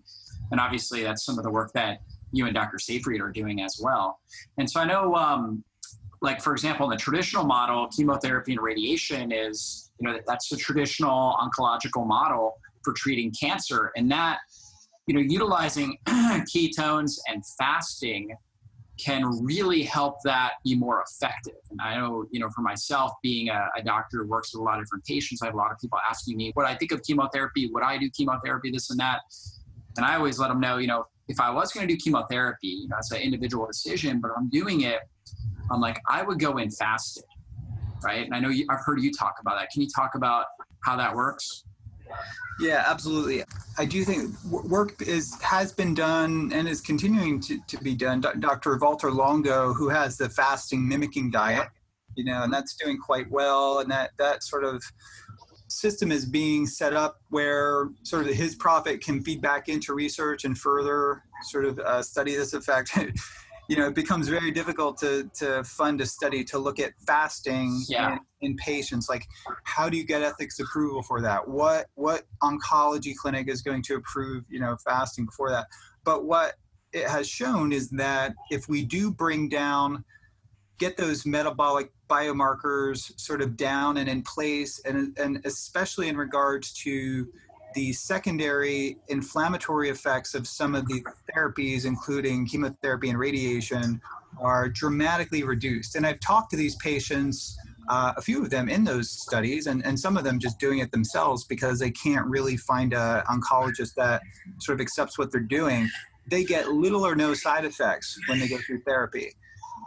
And obviously that's some of the work that you and Dr. Seyfried are doing as well. And so I know, for example, in the traditional model, chemotherapy and radiation is, that's the traditional oncological model for treating cancer. And that, utilizing ketones and fasting can really help that be more effective. And I know, for myself, being a doctor who works with a lot of different patients, I have a lot of people asking me what I think of chemotherapy, would I do chemotherapy, this and that. And I always let them know, if I was going to do chemotherapy, it's an individual decision, but if I'm doing it, I'm like, I would go in fasted, right? And I know I've heard you talk about that. Can you talk about how that works? Yeah, absolutely. I do think work has been done and is continuing to be done. Dr. Walter Longo, who has the fasting mimicking diet, and that's doing quite well. And that sort of system is being set up where sort of his profit can feed back into research and further sort of study this effect. It becomes very difficult to fund a study to look at fasting in patients. Like, how do you get ethics approval for that? What oncology clinic is going to approve, fasting before that? But what it has shown is that if we do get those metabolic biomarkers sort of down and in place, and especially in regards to the secondary inflammatory effects of some of the therapies, including chemotherapy and radiation, are dramatically reduced. And I've talked to these patients, a few of them in those studies, and some of them just doing it themselves because they can't really find an oncologist that sort of accepts what they're doing. They get little or no side effects when they go through therapy.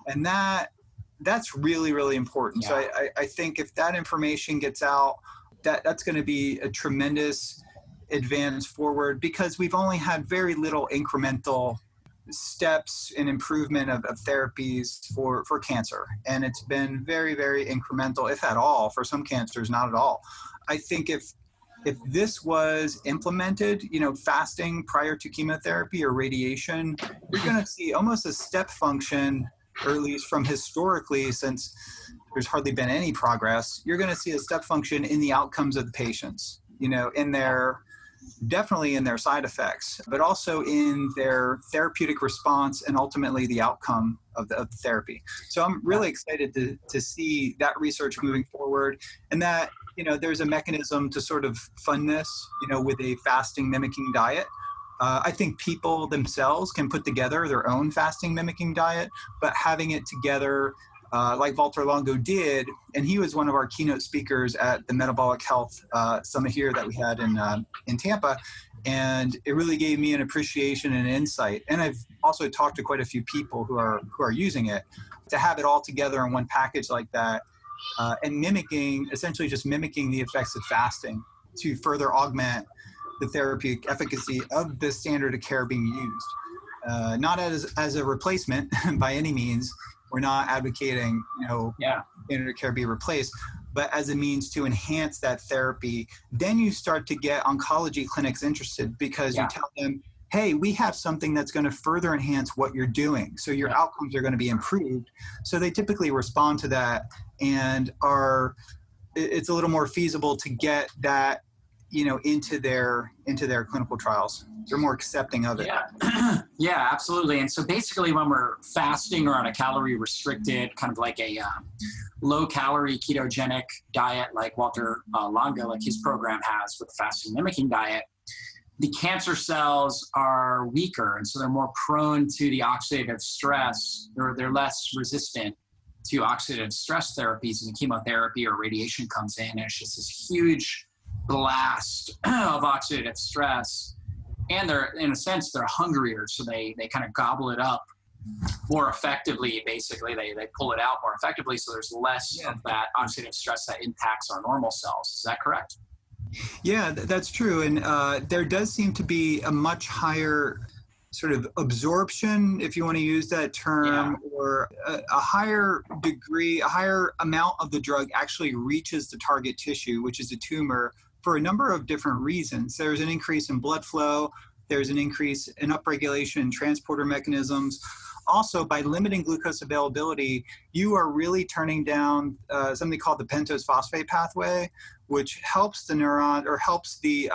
And that's really, really important. Yeah. So I think if that information gets out, that's going to be a tremendous advance forward, because we've only had very little incremental steps in improvement of therapies for cancer. And it's been very, very incremental, if at all. For some cancers, not at all. I think if this was implemented, fasting prior to chemotherapy or radiation, you're going to see almost a step function, or at least from historically, since there's hardly been any progress, you're going to see a step function in the outcomes of the patients, definitely in their side effects, but also in their therapeutic response and ultimately the outcome of the therapy. So I'm really excited to see that research moving forward, and that, there's a mechanism to sort of fund this, with a fasting mimicking diet. I think people themselves can put together their own fasting mimicking diet, but having it together like Walter Longo did, and he was one of our keynote speakers at the Metabolic Health Summit here that we had in Tampa, and it really gave me an appreciation and insight. And I've also talked to quite a few people who are using it. To have it all together in one package like that, and essentially just mimicking the effects of fasting to further augment the therapeutic efficacy of the standard of care being used, not as a replacement by any means. We're not advocating, standard of care be replaced, but as a means to enhance that therapy. Then you start to get oncology clinics interested, because you tell them, hey, we have something that's going to further enhance what you're doing, so your outcomes are going to be improved. So they typically respond to that, and it's a little more feasible to get that, into their clinical trials. They're more accepting of it. Yeah. Yeah, absolutely. And so basically when we're fasting or on a calorie restricted, kind of like a low calorie ketogenic diet, like Walter Longo, like his program has with the fasting mimicking diet, the cancer cells are weaker. And so they're more prone to the oxidative stress, or they're less resistant to oxidative stress therapies, and chemotherapy or radiation comes in, and it's just this huge blast of oxidative stress. And they're, in a sense, they're hungrier, so they kind of gobble it up more effectively. Basically, they pull it out more effectively, so there's less of that oxidative stress that impacts our normal cells. Is that correct? Yeah, that's true. And there does seem to be a much higher sort of absorption, if you want to use that term, or a higher degree, a higher amount of the drug actually reaches the target tissue, which is a tumor, for a number of different reasons. There's an increase in blood flow. There's an increase in upregulation in transporter mechanisms. Also, by limiting glucose availability, you are really turning down something called the pentose phosphate pathway, which helps the neuron, or helps the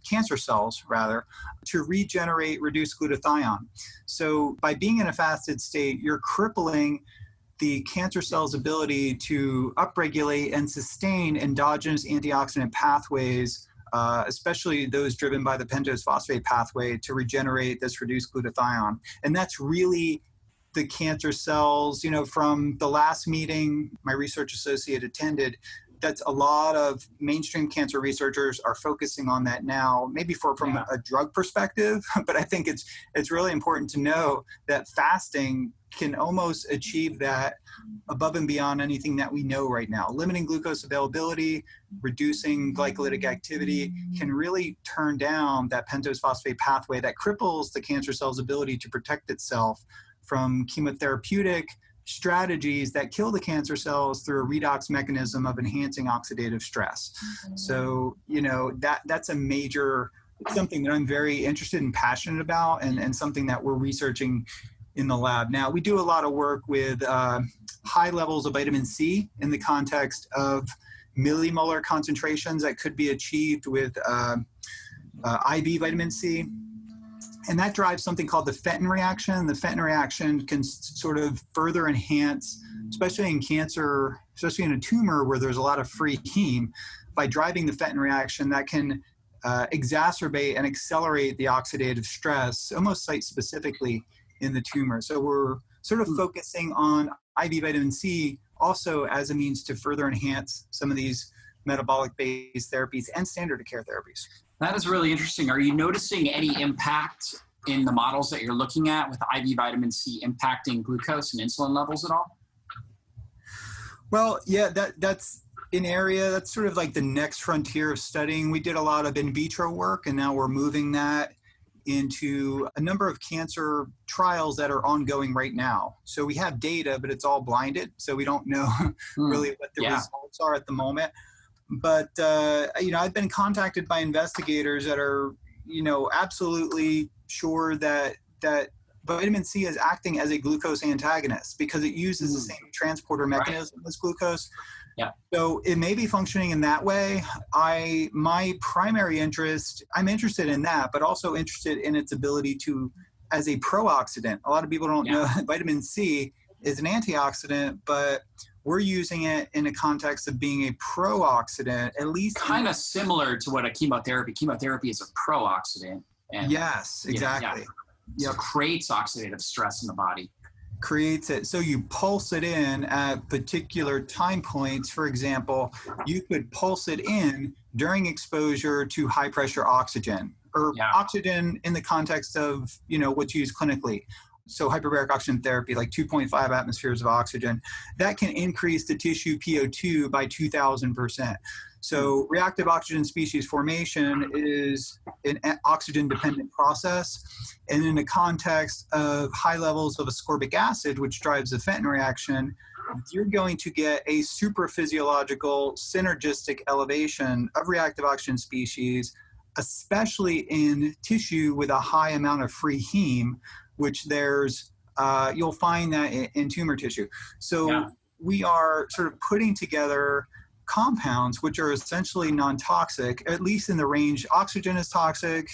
cancer cells, rather, to regenerate reduced glutathione. So by being in a fasted state, you're crippling the cancer cell's ability to upregulate and sustain endogenous antioxidant pathways, especially those driven by the pentose phosphate pathway, to regenerate this reduced glutathione. And that's really the cancer cells, from the last meeting my research associate attended, that's a lot of mainstream cancer researchers are focusing on that now, maybe from a drug perspective, but I think it's really important to know that fasting can almost achieve that above and beyond anything that we know right now. Limiting glucose availability, reducing glycolytic activity can really turn down that pentose phosphate pathway that cripples the cancer cell's ability to protect itself from chemotherapeutic strategies that kill the cancer cells through a redox mechanism of enhancing oxidative stress. So, that's a major, something that I'm very interested and passionate about, and something that we're researching in the lab. Now, we do a lot of work with high levels of vitamin C in the context of millimolar concentrations that could be achieved with IV vitamin C. And that drives something called the Fenton reaction. The Fenton reaction can sort of further enhance, especially in cancer, especially in a tumor where there's a lot of free heme, by driving the Fenton reaction that can exacerbate and accelerate the oxidative stress, almost site-specifically in the tumor. So we're sort of focusing on IV vitamin C also as a means to further enhance some of these metabolic-based therapies and standard of care therapies. That is really interesting. Are you noticing any impact in the models that you're looking at with IV vitamin C impacting glucose and insulin levels at all? Well, yeah, that's an area that's sort of like the next frontier of studying. We did a lot of in vitro work, and now we're moving that into a number of cancer trials that are ongoing right now. So we have data, but it's all blinded. So we don't know really what the results are at the moment. But, I've been contacted by investigators that are, absolutely sure that vitamin C is acting as a glucose antagonist because it uses the same transporter mechanism as glucose. Yeah. So it may be functioning in that way. My primary interest, I'm interested in that, but also interested in its ability to, as a pro-oxidant. A lot of people don't know vitamin C is an antioxidant, but we're using it in a context of being a pro-oxidant, at least. Kind of similar to what a chemotherapy. Chemotherapy is a pro-oxidant. And, yes, exactly. So it creates oxidative stress in the body. Creates it. So you pulse it in at particular time points. For example, you could pulse it in during exposure to high pressure oxygen, or oxygen in the context of, what's used clinically. So hyperbaric oxygen therapy, like 2.5 atmospheres of oxygen, that can increase the tissue PO2 by 2,000%. So reactive oxygen species formation is an oxygen-dependent process. And in the context of high levels of ascorbic acid, which drives the Fenton reaction, you're going to get a supraphysiological synergistic elevation of reactive oxygen species, especially in tissue with a high amount of free heme, which you'll find that in tumor tissue. So we are sort of putting together compounds which are essentially non-toxic, at least in the range. Oxygen is toxic,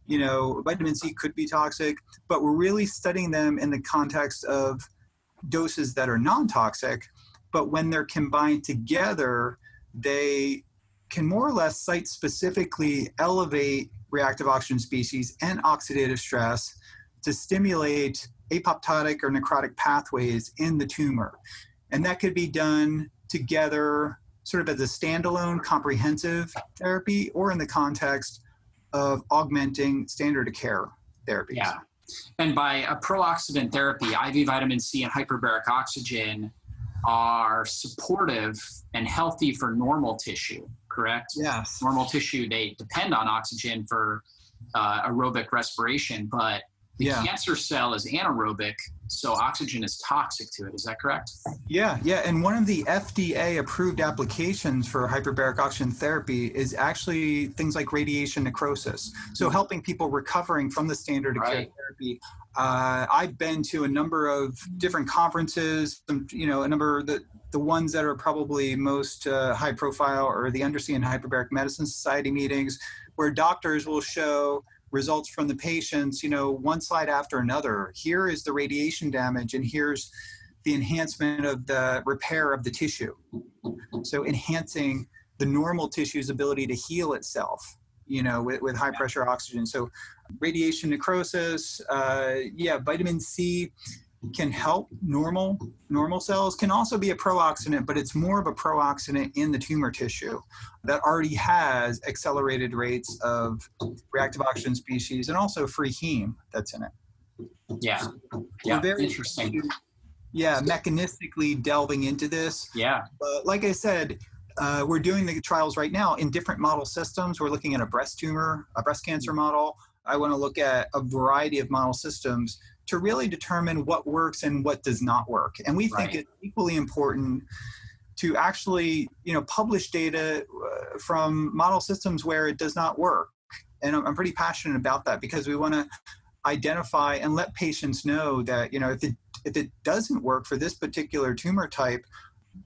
vitamin C could be toxic, but we're really studying them in the context of doses that are non-toxic. But when they're combined together, they can more or less site-specifically elevate reactive oxygen species and oxidative stress to stimulate apoptotic or necrotic pathways in the tumor. And that could be done together sort of as a standalone comprehensive therapy, or in the context of augmenting standard of care therapies. Yeah. And by a pro-oxidant therapy, IV vitamin C and hyperbaric oxygen are supportive and healthy for normal tissue, correct? Yes. Normal tissue, they depend on oxygen for aerobic respiration, but the cancer cell is anaerobic, so oxygen is toxic to it. Is that correct? Yeah. And one of the FDA-approved applications for hyperbaric oxygen therapy is actually things like radiation necrosis. So helping people recovering from the standard of care therapy. I've been to a number of different conferences, a number of the ones that are probably most high profile are the Undersea Hyperbaric Medicine Society meetings, where doctors will show results from the patients, one slide after another. Here is the radiation damage, and here's the enhancement of the repair of the tissue. So enhancing the normal tissue's ability to heal itself, with high pressure oxygen. So radiation necrosis, vitamin C can help normal cells, can also be a pro-oxidant, but it's more of a pro-oxidant in the tumor tissue that already has accelerated rates of reactive oxygen species and also free heme that's in it. Yeah. We're Yeah. very Interesting. mechanistically delving into this. Yeah. But like I said, we're doing the trials right now in different model systems. We're looking at a breast cancer model. I want to look at a variety of model systems to really determine what works and what does not work. And we think it's equally important to actually, publish data from model systems where it does not work. And I'm pretty passionate about that because we want to identify and let patients know that, if it doesn't work for this particular tumor type,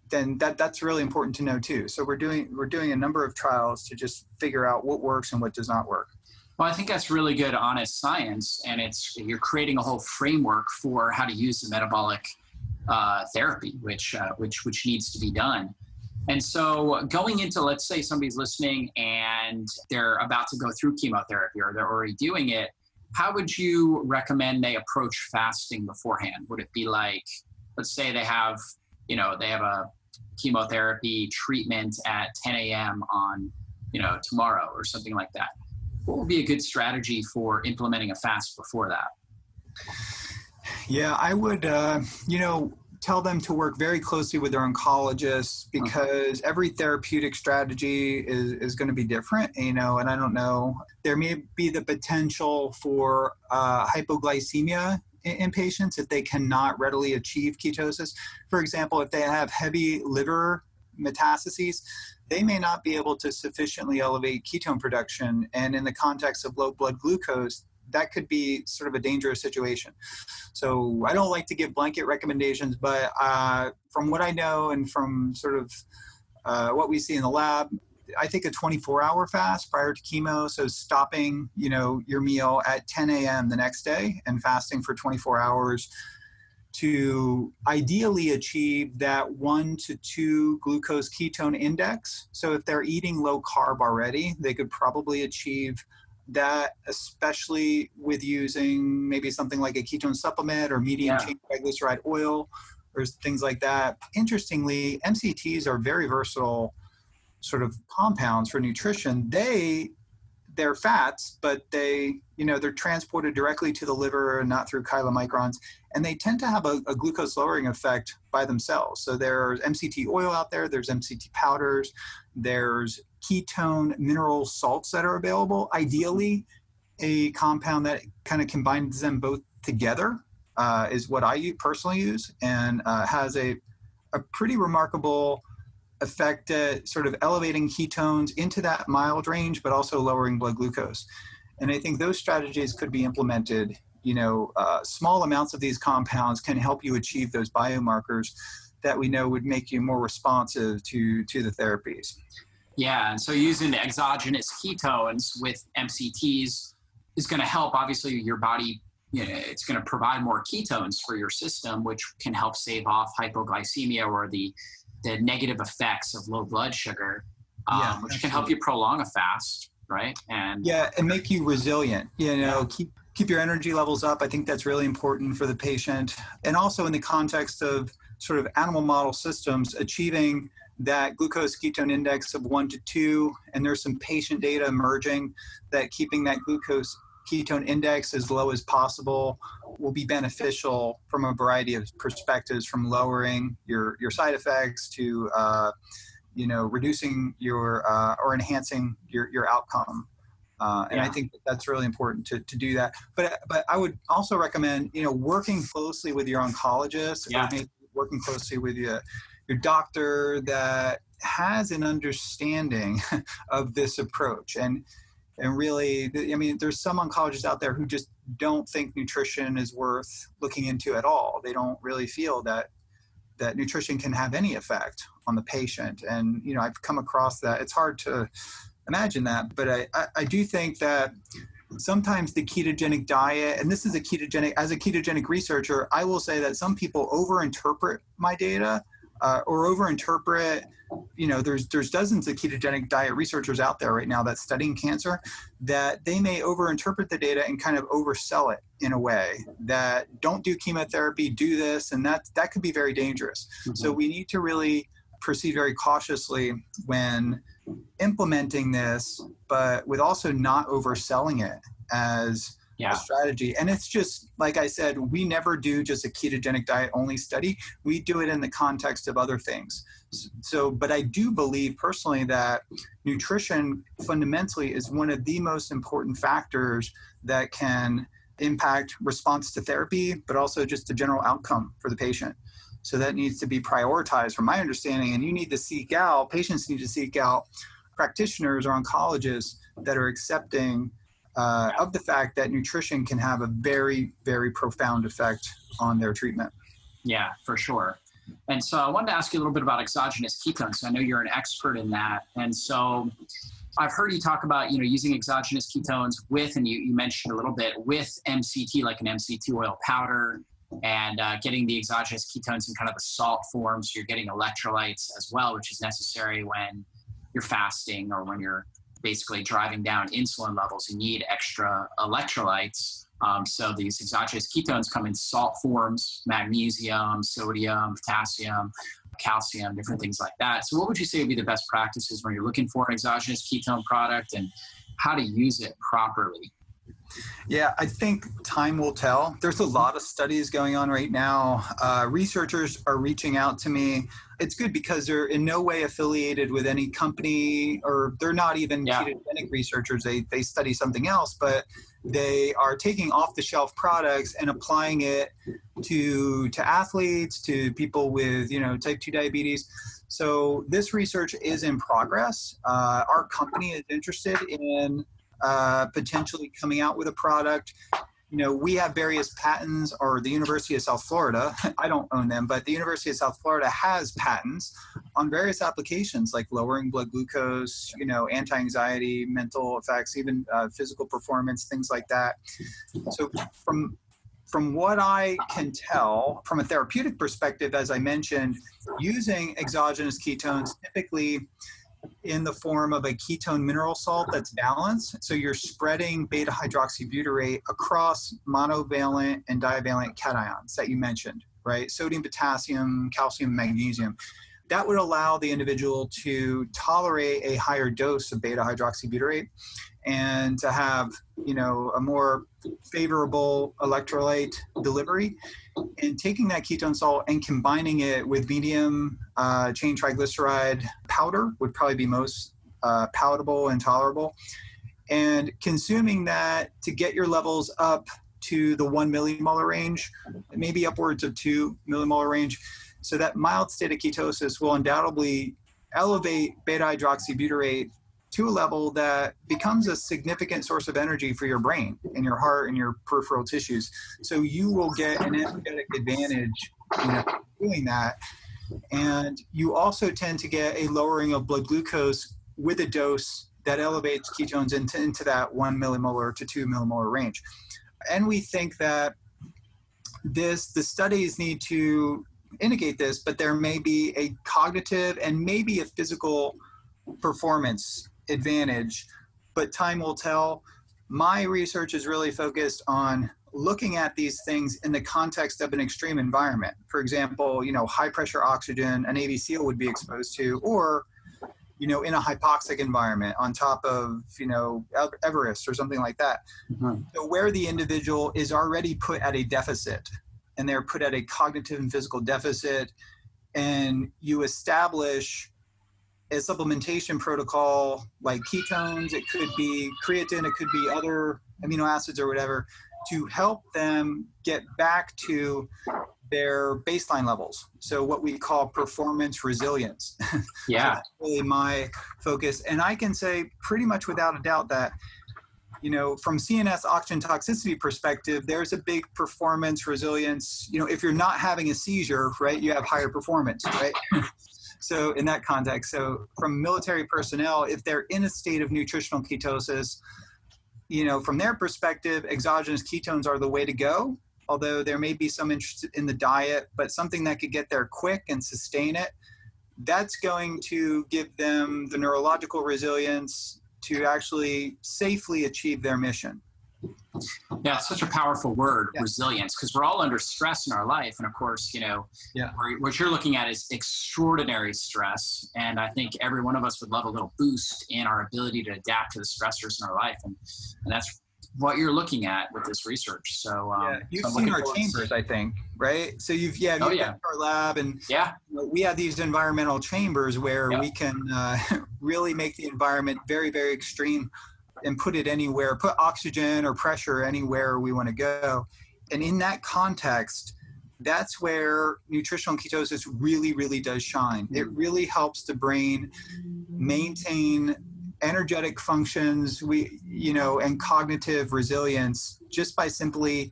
then that's really important to know too. So we're doing a number of trials to just figure out what works and what does not work. Well, I think that's really good, honest science, and you're creating a whole framework for how to use the metabolic therapy, which needs to be done. And so going into, let's say somebody's listening and they're about to go through chemotherapy or they're already doing it, how would you recommend they approach fasting beforehand? Would it be like, let's say they have a chemotherapy treatment at 10 a.m. on, tomorrow or something like that? What would be a good strategy for implementing a fast before that? Yeah, I would, tell them to work very closely with their oncologist because every therapeutic strategy is going to be different, and I don't know, there may be the potential for hypoglycemia in patients if they cannot readily achieve ketosis. For example, if they have heavy liver metastases, they may not be able to sufficiently elevate ketone production. And in the context of low blood glucose, that could be sort of a dangerous situation. So I don't like to give blanket recommendations, but from what I know and from sort of what we see in the lab, I think a 24-hour fast prior to chemo, so stopping, your meal at 10 a.m. the next day and fasting for 24 hours to ideally achieve that 1 to 2 glucose ketone index. So if they're eating low carb already, they could probably achieve that, especially with using maybe something like a ketone supplement or medium chain triglyceride oil or things like that. Interestingly, MCTs are very versatile sort of compounds for nutrition. They're fats, but they're transported directly to the liver and not through chylomicrons. And they tend to have a glucose lowering effect by themselves. So there's MCT oil out there, there's MCT powders, there's ketone mineral salts that are available. Ideally, a compound that kind of combines them both together is what I personally use, and has a pretty remarkable effect at sort of elevating ketones into that mild range, but also lowering blood glucose. And I think those strategies could be implemented. Small amounts of these compounds can help you achieve those biomarkers that we know would make you more responsive to the therapies. Yeah, and so using exogenous ketones with MCTs is going to help, obviously, your body. It's going to provide more ketones for your system, which can help save off hypoglycemia or the negative effects of low blood sugar, which can help you prolong a fast, right? And make you resilient. Keep your energy levels up. I think that's really important for the patient, and also in the context of sort of animal model systems, achieving that glucose ketone index of 1 to 2, and there's some patient data emerging that keeping that glucose ketone index as low as possible will be beneficial from a variety of perspectives, from lowering your side effects to reducing your or enhancing your outcome. And I think that's really important to do that. But I would also recommend working closely with your oncologist, or maybe working closely with your doctor that has an understanding of this approach. And really, there's some oncologists out there who just don't think nutrition is worth looking into at all. They don't really feel that nutrition can have any effect on the patient. And, I've come across that. It's hard to imagine that, but I do think that sometimes the ketogenic diet, and this is as a ketogenic researcher, I will say that some people overinterpret my data or overinterpret. There's dozens of ketogenic diet researchers out there right now that's studying cancer, that they may overinterpret the data and kind of oversell it in a way that don't do chemotherapy, do this, and that could be very dangerous. Mm-hmm. So we need to really proceed very cautiously when implementing this, but with also not overselling it as Yeah. strategy. And it's just, like I said, we never do just a ketogenic diet only study. We do it in the context of other things. So, but I do believe personally that nutrition fundamentally is one of the most important factors that can impact response to therapy, but also just the general outcome for the patient. So that needs to be prioritized from my understanding. And you need to seek out, patients need to seek out practitioners or oncologists that are accepting of the fact that nutrition can have a very, very profound effect on their treatment. Yeah, for sure. And so I wanted to ask you a little bit about exogenous ketones. I know you're an expert in that. And so I've heard you talk about, using exogenous ketones with, and you mentioned a little bit, with MCT, like an MCT oil powder, and getting the exogenous ketones in kind of the salt form. So you're getting electrolytes as well, which is necessary when you're fasting or when you're basically driving down insulin levels. You need extra electrolytes. So these exogenous ketones come in salt forms: magnesium, sodium, potassium, calcium, different things like that. So what would you say would be the best practices when you're looking for an exogenous ketone product and how to use it properly? Yeah, I think time will tell. There's a lot of studies going on right now. Researchers are reaching out to me. It's good because they're in no way affiliated with any company, or they're not even ketogenic researchers. They study something else, but they are taking off-the-shelf products and applying it to athletes, to people with type 2 diabetes. So this research is in progress. Our company is interested in potentially coming out with a product. We have various patents, or the University of South Florida, I don't own them, but the University of South Florida has patents on various applications like lowering blood glucose, anti-anxiety, mental effects, even physical performance, things like that. So from what I can tell, from a therapeutic perspective, as I mentioned, using exogenous ketones typically in the form of a ketone mineral salt that's balanced. So you're spreading beta hydroxybutyrate across monovalent and divalent cations that you mentioned, right? Sodium, potassium, calcium, magnesium. That would allow the individual to tolerate a higher dose of beta hydroxybutyrate and to have, a more favorable electrolyte delivery. And taking that ketone salt and combining it with medium chain triglyceride powder would probably be most palatable and tolerable. And consuming that to get your levels up to the 1 millimolar range, maybe upwards of 2 millimolar range. So that mild state of ketosis will undoubtedly elevate beta hydroxybutyrate to a level that becomes a significant source of energy for your brain and your heart and your peripheral tissues. So you will get an energetic advantage doing that. And you also tend to get a lowering of blood glucose with a dose that elevates ketones into that 1 millimolar to 2 millimolar range. And we think that the studies need to indicate this, but there may be a cognitive and maybe a physical performance advantage, but time will tell. My research is really focused on looking at these things in the context of an extreme environment. For example, high pressure oxygen an Navy SEAL would be exposed to, or in a hypoxic environment on top of Everest or something like that. Mm-hmm. So where the individual is already put at a deficit, and they're put at a cognitive and physical deficit, and you establish a supplementation protocol like ketones, it could be creatine, it could be other amino acids or whatever, to help them get back to their baseline levels. So what we call performance resilience. Yeah. So that's really my focus. And I can say pretty much without a doubt that, from CNS oxygen toxicity perspective, there's a big performance resilience. If you're not having a seizure, right, you have higher performance, right? So in that context, from military personnel, if they're in a state of nutritional ketosis, from their perspective, exogenous ketones are the way to go, although there may be some interest in the diet, but something that could get there quick and sustain it, that's going to give them the neurological resilience to actually safely achieve their mission. Yeah, it's such a powerful word, resilience, because we're all under stress in our life. And of course, what you're looking at is extraordinary stress. And I think every one of us would love a little boost in our ability to adapt to the stressors in our life. And that's what you're looking at with this research. So you've so seen our chambers, I think, right? So you've been to our lab, and we have these environmental chambers where we can really make the environment very, very extreme and put it anywhere, put oxygen or pressure anywhere we want to go. And in that context, that's where nutritional ketosis really, really does shine. It really helps the brain maintain energetic functions, and cognitive resilience just by simply,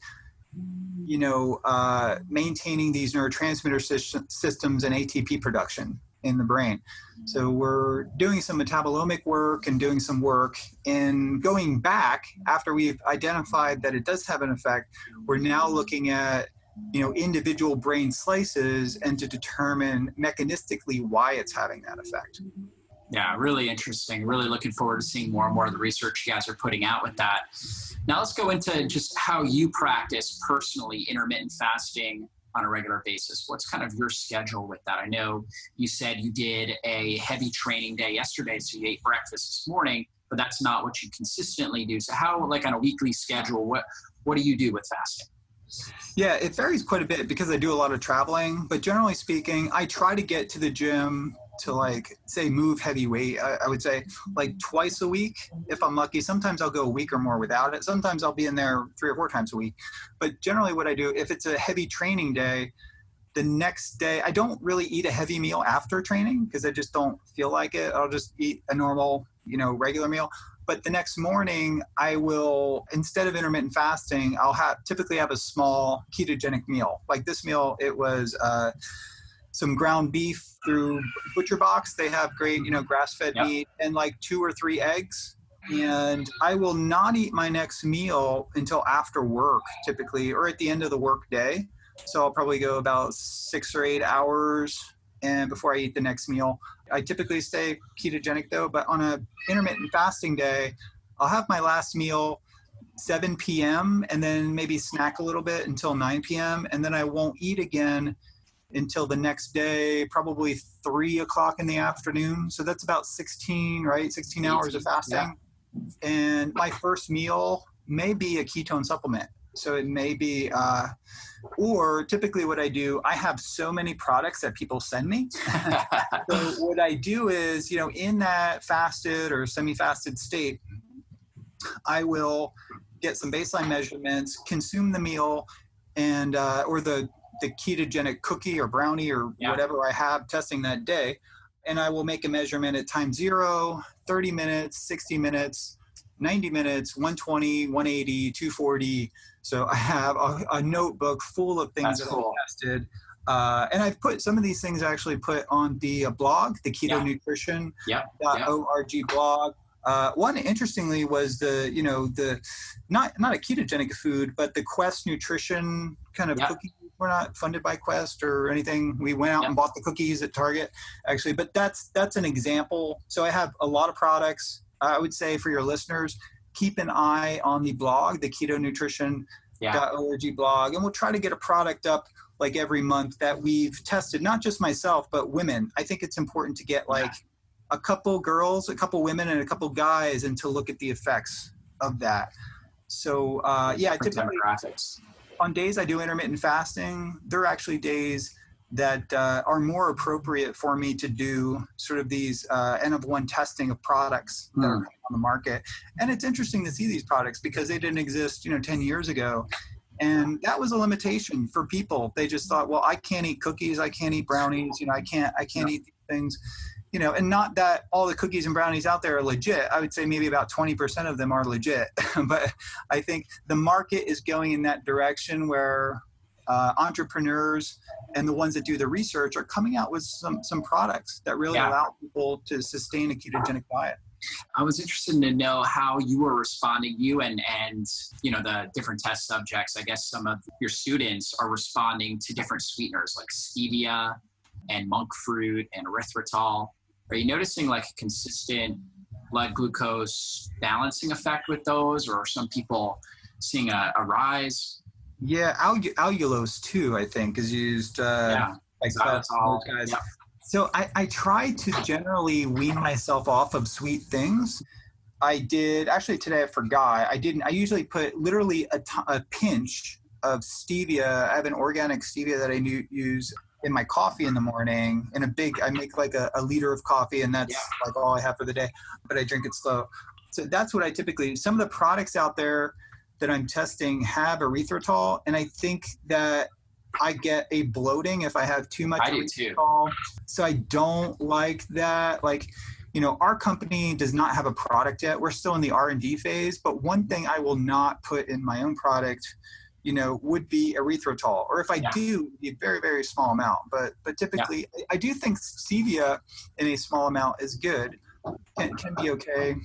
maintaining these neurotransmitter systems and ATP production in the brain. So we're doing some metabolomic work and doing some work in going back after we've identified that it does have an effect. We're now looking at individual brain slices and to determine mechanistically why it's having that effect. Yeah, really interesting. Really looking forward to seeing more and more of the research you guys are putting out with that. Now let's go into just how you practice personally intermittent fasting on a regular basis. What's kind of your schedule with that? I know you said you did a heavy training day yesterday, so you ate breakfast this morning, but that's not what you consistently do. So how, like on a weekly schedule, what do you do with fasting? Yeah, it varies quite a bit because I do a lot of traveling, but generally speaking, I try to get to the gym to move heavy weight. I would say twice a week if I'm lucky. Sometimes I'll go a week or more without it. Sometimes I'll be in there 3 or 4 times a week. But generally what I do, if it's a heavy training day, the next day, I don't really eat a heavy meal after training because I just don't feel like it. I'll just eat a normal, regular meal. But the next morning, I will, instead of intermittent fasting, I'll typically have a small ketogenic meal. Like this meal, it was some ground beef through Butcher Box. They have great, grass-fed meat, and 2 or 3 eggs. And I will not eat my next meal until after work, typically, or at the end of the work day. So I'll probably go about 6 or 8 hours and before I eat the next meal. I typically stay ketogenic though, but on a intermittent fasting day, I'll have my last meal 7 p.m. and then maybe snack a little bit until 9 p.m. And then I won't eat again until the next day, probably 3 o'clock in the afternoon. So that's about 16 hours of fasting. Yeah. And my first meal may be a ketone supplement. So it may be, or typically what I do, I have so many products that people send me. So what I do is, in that fasted or semi-fasted state, I will get some baseline measurements, consume the meal, and or the ketogenic cookie or brownie or whatever I have testing that day. And I will make a measurement at time 0, 30 minutes, 60 minutes, 90 minutes, 120, 180, 240. So I have a notebook full of things that I've tested. And I've put some of these things actually put on the blog, the Keto Nutrition .org blog. One interestingly was the not a ketogenic food, but the Quest Nutrition kind of cookies. We're not funded by Quest or anything. We went out and bought the cookies at Target, actually. But that's an example. So I have a lot of products. I would say for your listeners, keep an eye on the blog, the Keto Nutrition .org blog, and we'll try to get a product up every month that we've tested, not just myself, but women. I think it's important to get a couple girls, a couple women, and a couple guys, and to look at the effects of that. So typically on days I do intermittent fasting, there are actually days that are more appropriate for me to do sort of these N of 1 testing of products that are on the market. And it's interesting to see these products because they didn't exist, 10 years ago. And that was a limitation for people. They just thought, well, I can't eat cookies, I can't eat brownies, I can't eat these things. And not that all the cookies and brownies out there are legit. I would say maybe about 20% of them are legit. But I think the market is going in that direction where entrepreneurs and the ones that do the research are coming out with some products that really allow people to sustain a ketogenic diet. I was interested to know how you were responding, you and the different test subjects. I guess some of your students are responding to different sweeteners like stevia and monk fruit and erythritol. Are you noticing a consistent blood glucose balancing effect with those, or are some people seeing a rise? Yeah, allulose too, I think, is used. Xylitol, guys. So I try to generally wean myself off of sweet things. I did, actually today I forgot. I usually put literally a pinch of stevia. I have an organic stevia that I use in my coffee in the morning. I make like a liter of coffee, and that's like all I have for the day, but I drink it slow. So that's what I typically, some of the products out there that I'm testing have erythritol, and I think that I get a bloating if I have too much erythritol. So I don't like that. Like, our company does not have a product yet. We're still in the R&D phase, but one thing I will not put in my own product, would be erythritol. Or if I do, it'd be a very, very small amount. But typically, I do think stevia in a small amount is good and can be okay.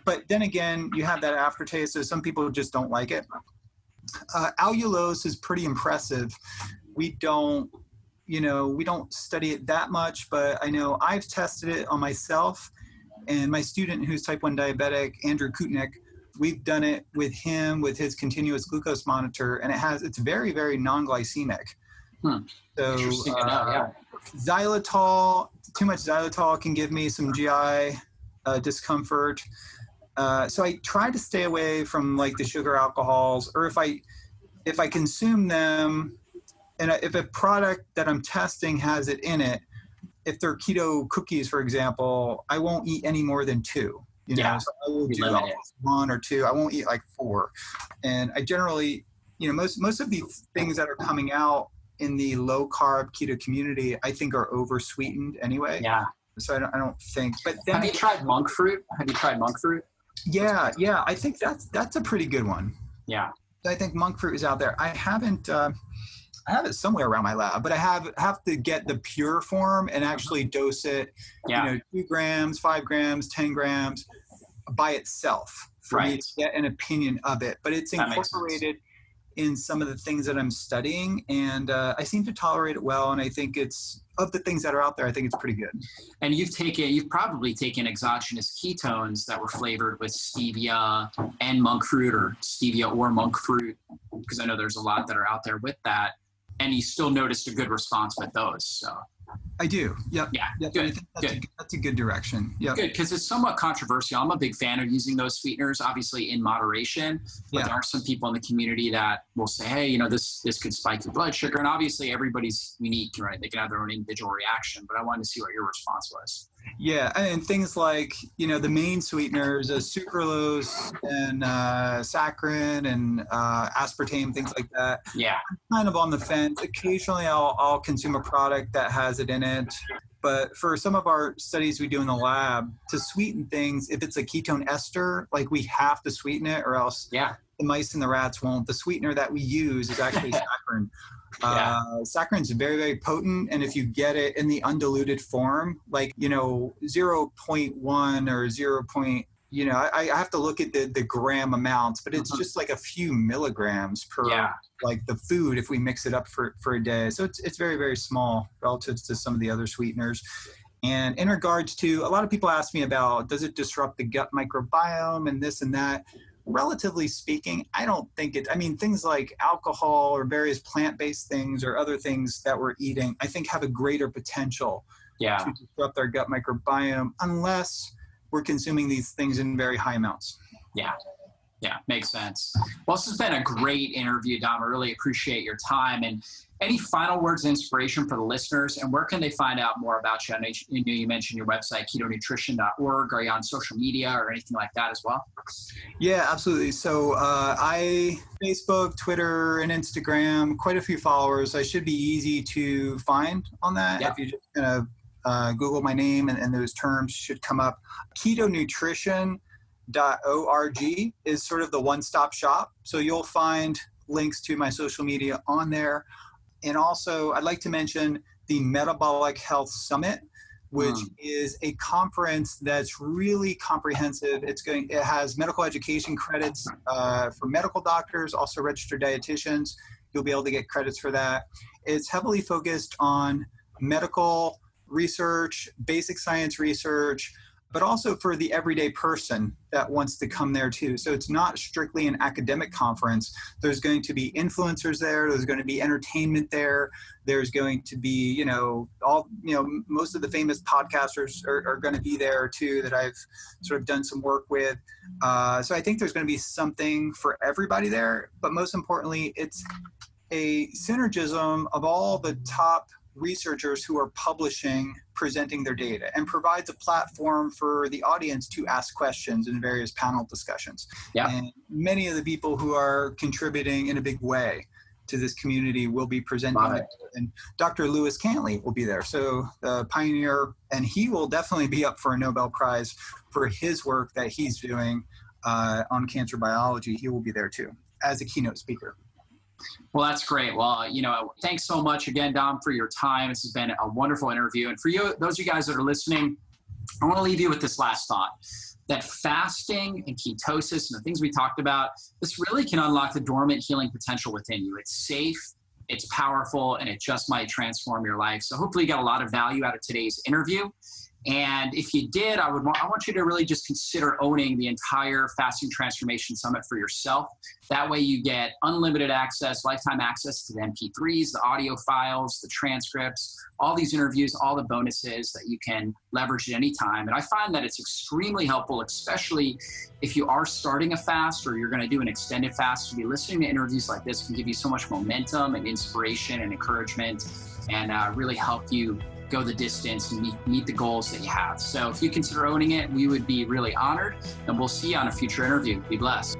But then again, you have that aftertaste, so some people just don't like it. Allulose is pretty impressive. We don't study it that much, but I know I've tested it on myself and my student who's type 1 diabetic, Andrew Kutnick. We've done it with him with his continuous glucose monitor, and it's very, very non-glycemic. So interesting to know, xylitol, too much xylitol can give me some GI discomfort. So I try to stay away from like the sugar alcohols, or if I consume them, and if a product that I'm testing has it in it, if they're keto cookies, for example, I won't eat any more than 2. So I will do 1 or 2. I won't eat like 4. And I generally, most of these things that are coming out in the low carb keto community, I think are over sweetened anyway. Yeah. So I don't think. But then, have you tried monk fruit? Yeah. I think that's a pretty good one. Yeah. I think monk fruit is out there. I haven't. I have it somewhere around my lab, but I have to get the pure form and actually dose it. 2 grams, 5 grams, 10 grams by itself for me to get an opinion of it. But it's incorporated in some of the things that I'm studying, and I seem to tolerate it well. And I think of the things that are out there, I think it's pretty good. And you've probably taken exogenous ketones that were flavored with stevia and monk fruit, or stevia or monk fruit, because I know there's a lot that are out there with that. And you still noticed a good response with those. So I do. Yep. Yeah. Yep. Good. I think that's a good direction. Yeah. Good, because it's somewhat controversial. I'm a big fan of using those sweeteners, obviously in moderation. But there are some people in the community that will say, hey, this could spike your blood sugar. And obviously everybody's unique, right? They can have their own individual reaction. But I wanted to see what your response was. Yeah, and things like, the main sweeteners, sucralose and saccharin and aspartame, things like that. Yeah. I'm kind of on the fence. Occasionally I'll consume a product that has it in it. But for some of our studies we do in the lab, to sweeten things, if it's a ketone ester, like we have to sweeten it or else the mice and the rats won't. The sweetener that we use is actually saccharin. Saccharin is very, very potent, and if you get it in the undiluted form, like 0.1 or 0. I have to look at the gram amounts, but it's just like a few milligrams per like the food if we mix it up for a day. So it's very, very small relative to some of the other sweeteners. And in regards to, a lot of people ask me about, does it disrupt the gut microbiome and this and that? Relatively speaking, I don't think things like alcohol or various plant-based things or other things that we're eating, I think have a greater potential to disrupt our gut microbiome unless we're consuming these things in very high amounts. Yeah, makes sense. Well, this has been a great interview, Dom. I really appreciate your time. And any final words of inspiration for the listeners, and where can they find out more about you? I know you mentioned your website, ketonutrition.org. Are you on social media or anything like that as well? Yeah, absolutely. So Facebook, Twitter, and Instagram, quite a few followers. I should be easy to find on that. If you just kind of Google my name and those terms should come up. Ketonutrition.org is sort of the one-stop shop. So you'll find links to my social media on there. And also, I'd like to mention the Metabolic Health Summit, which is a conference that's really comprehensive. It has medical education credits for medical doctors, also registered dietitians. You'll be able to get credits for that. It's heavily focused on medical research, basic science research, but also for the everyday person that wants to come there too. So it's not strictly an academic conference. There's going to be influencers there. There's going to be entertainment there. There's going to be, most of the famous podcasters are going to be there too that I've sort of done some work with. So I think there's going to be something for everybody there. But most importantly, it's a synergism of all the top researchers who are publishing, presenting their data, and provides a platform for the audience to ask questions in various panel discussions. Yeah. And many of the people who are contributing in a big way to this community will be presenting it. And Dr. Lewis Cantley will be there. So the pioneer, and he will definitely be up for a Nobel Prize for his work that he's doing on cancer biology. He will be there too as a keynote speaker. Well, that's great. Well, thanks so much again, Dom, for your time. This has been a wonderful interview. And for you, those of you guys that are listening, I want to leave you with this last thought, that fasting and ketosis and the things we talked about, this really can unlock the dormant healing potential within you. It's safe, it's powerful, and it just might transform your life. So hopefully you got a lot of value out of today's interview. And if you did, I want you to really just consider owning the entire Fasting Transformation Summit for yourself. That way you get unlimited access, lifetime access to the MP3s, the audio files, the transcripts, all these interviews, all the bonuses that you can leverage at any time. And I find that it's extremely helpful, especially if you are starting a fast or you're going to do an extended fast. To be listening to interviews like this can give you so much momentum and inspiration and encouragement, and really help you go the distance and meet the goals that you have. So if you consider owning it, we would be really honored, and we'll see you on a future interview. Be blessed.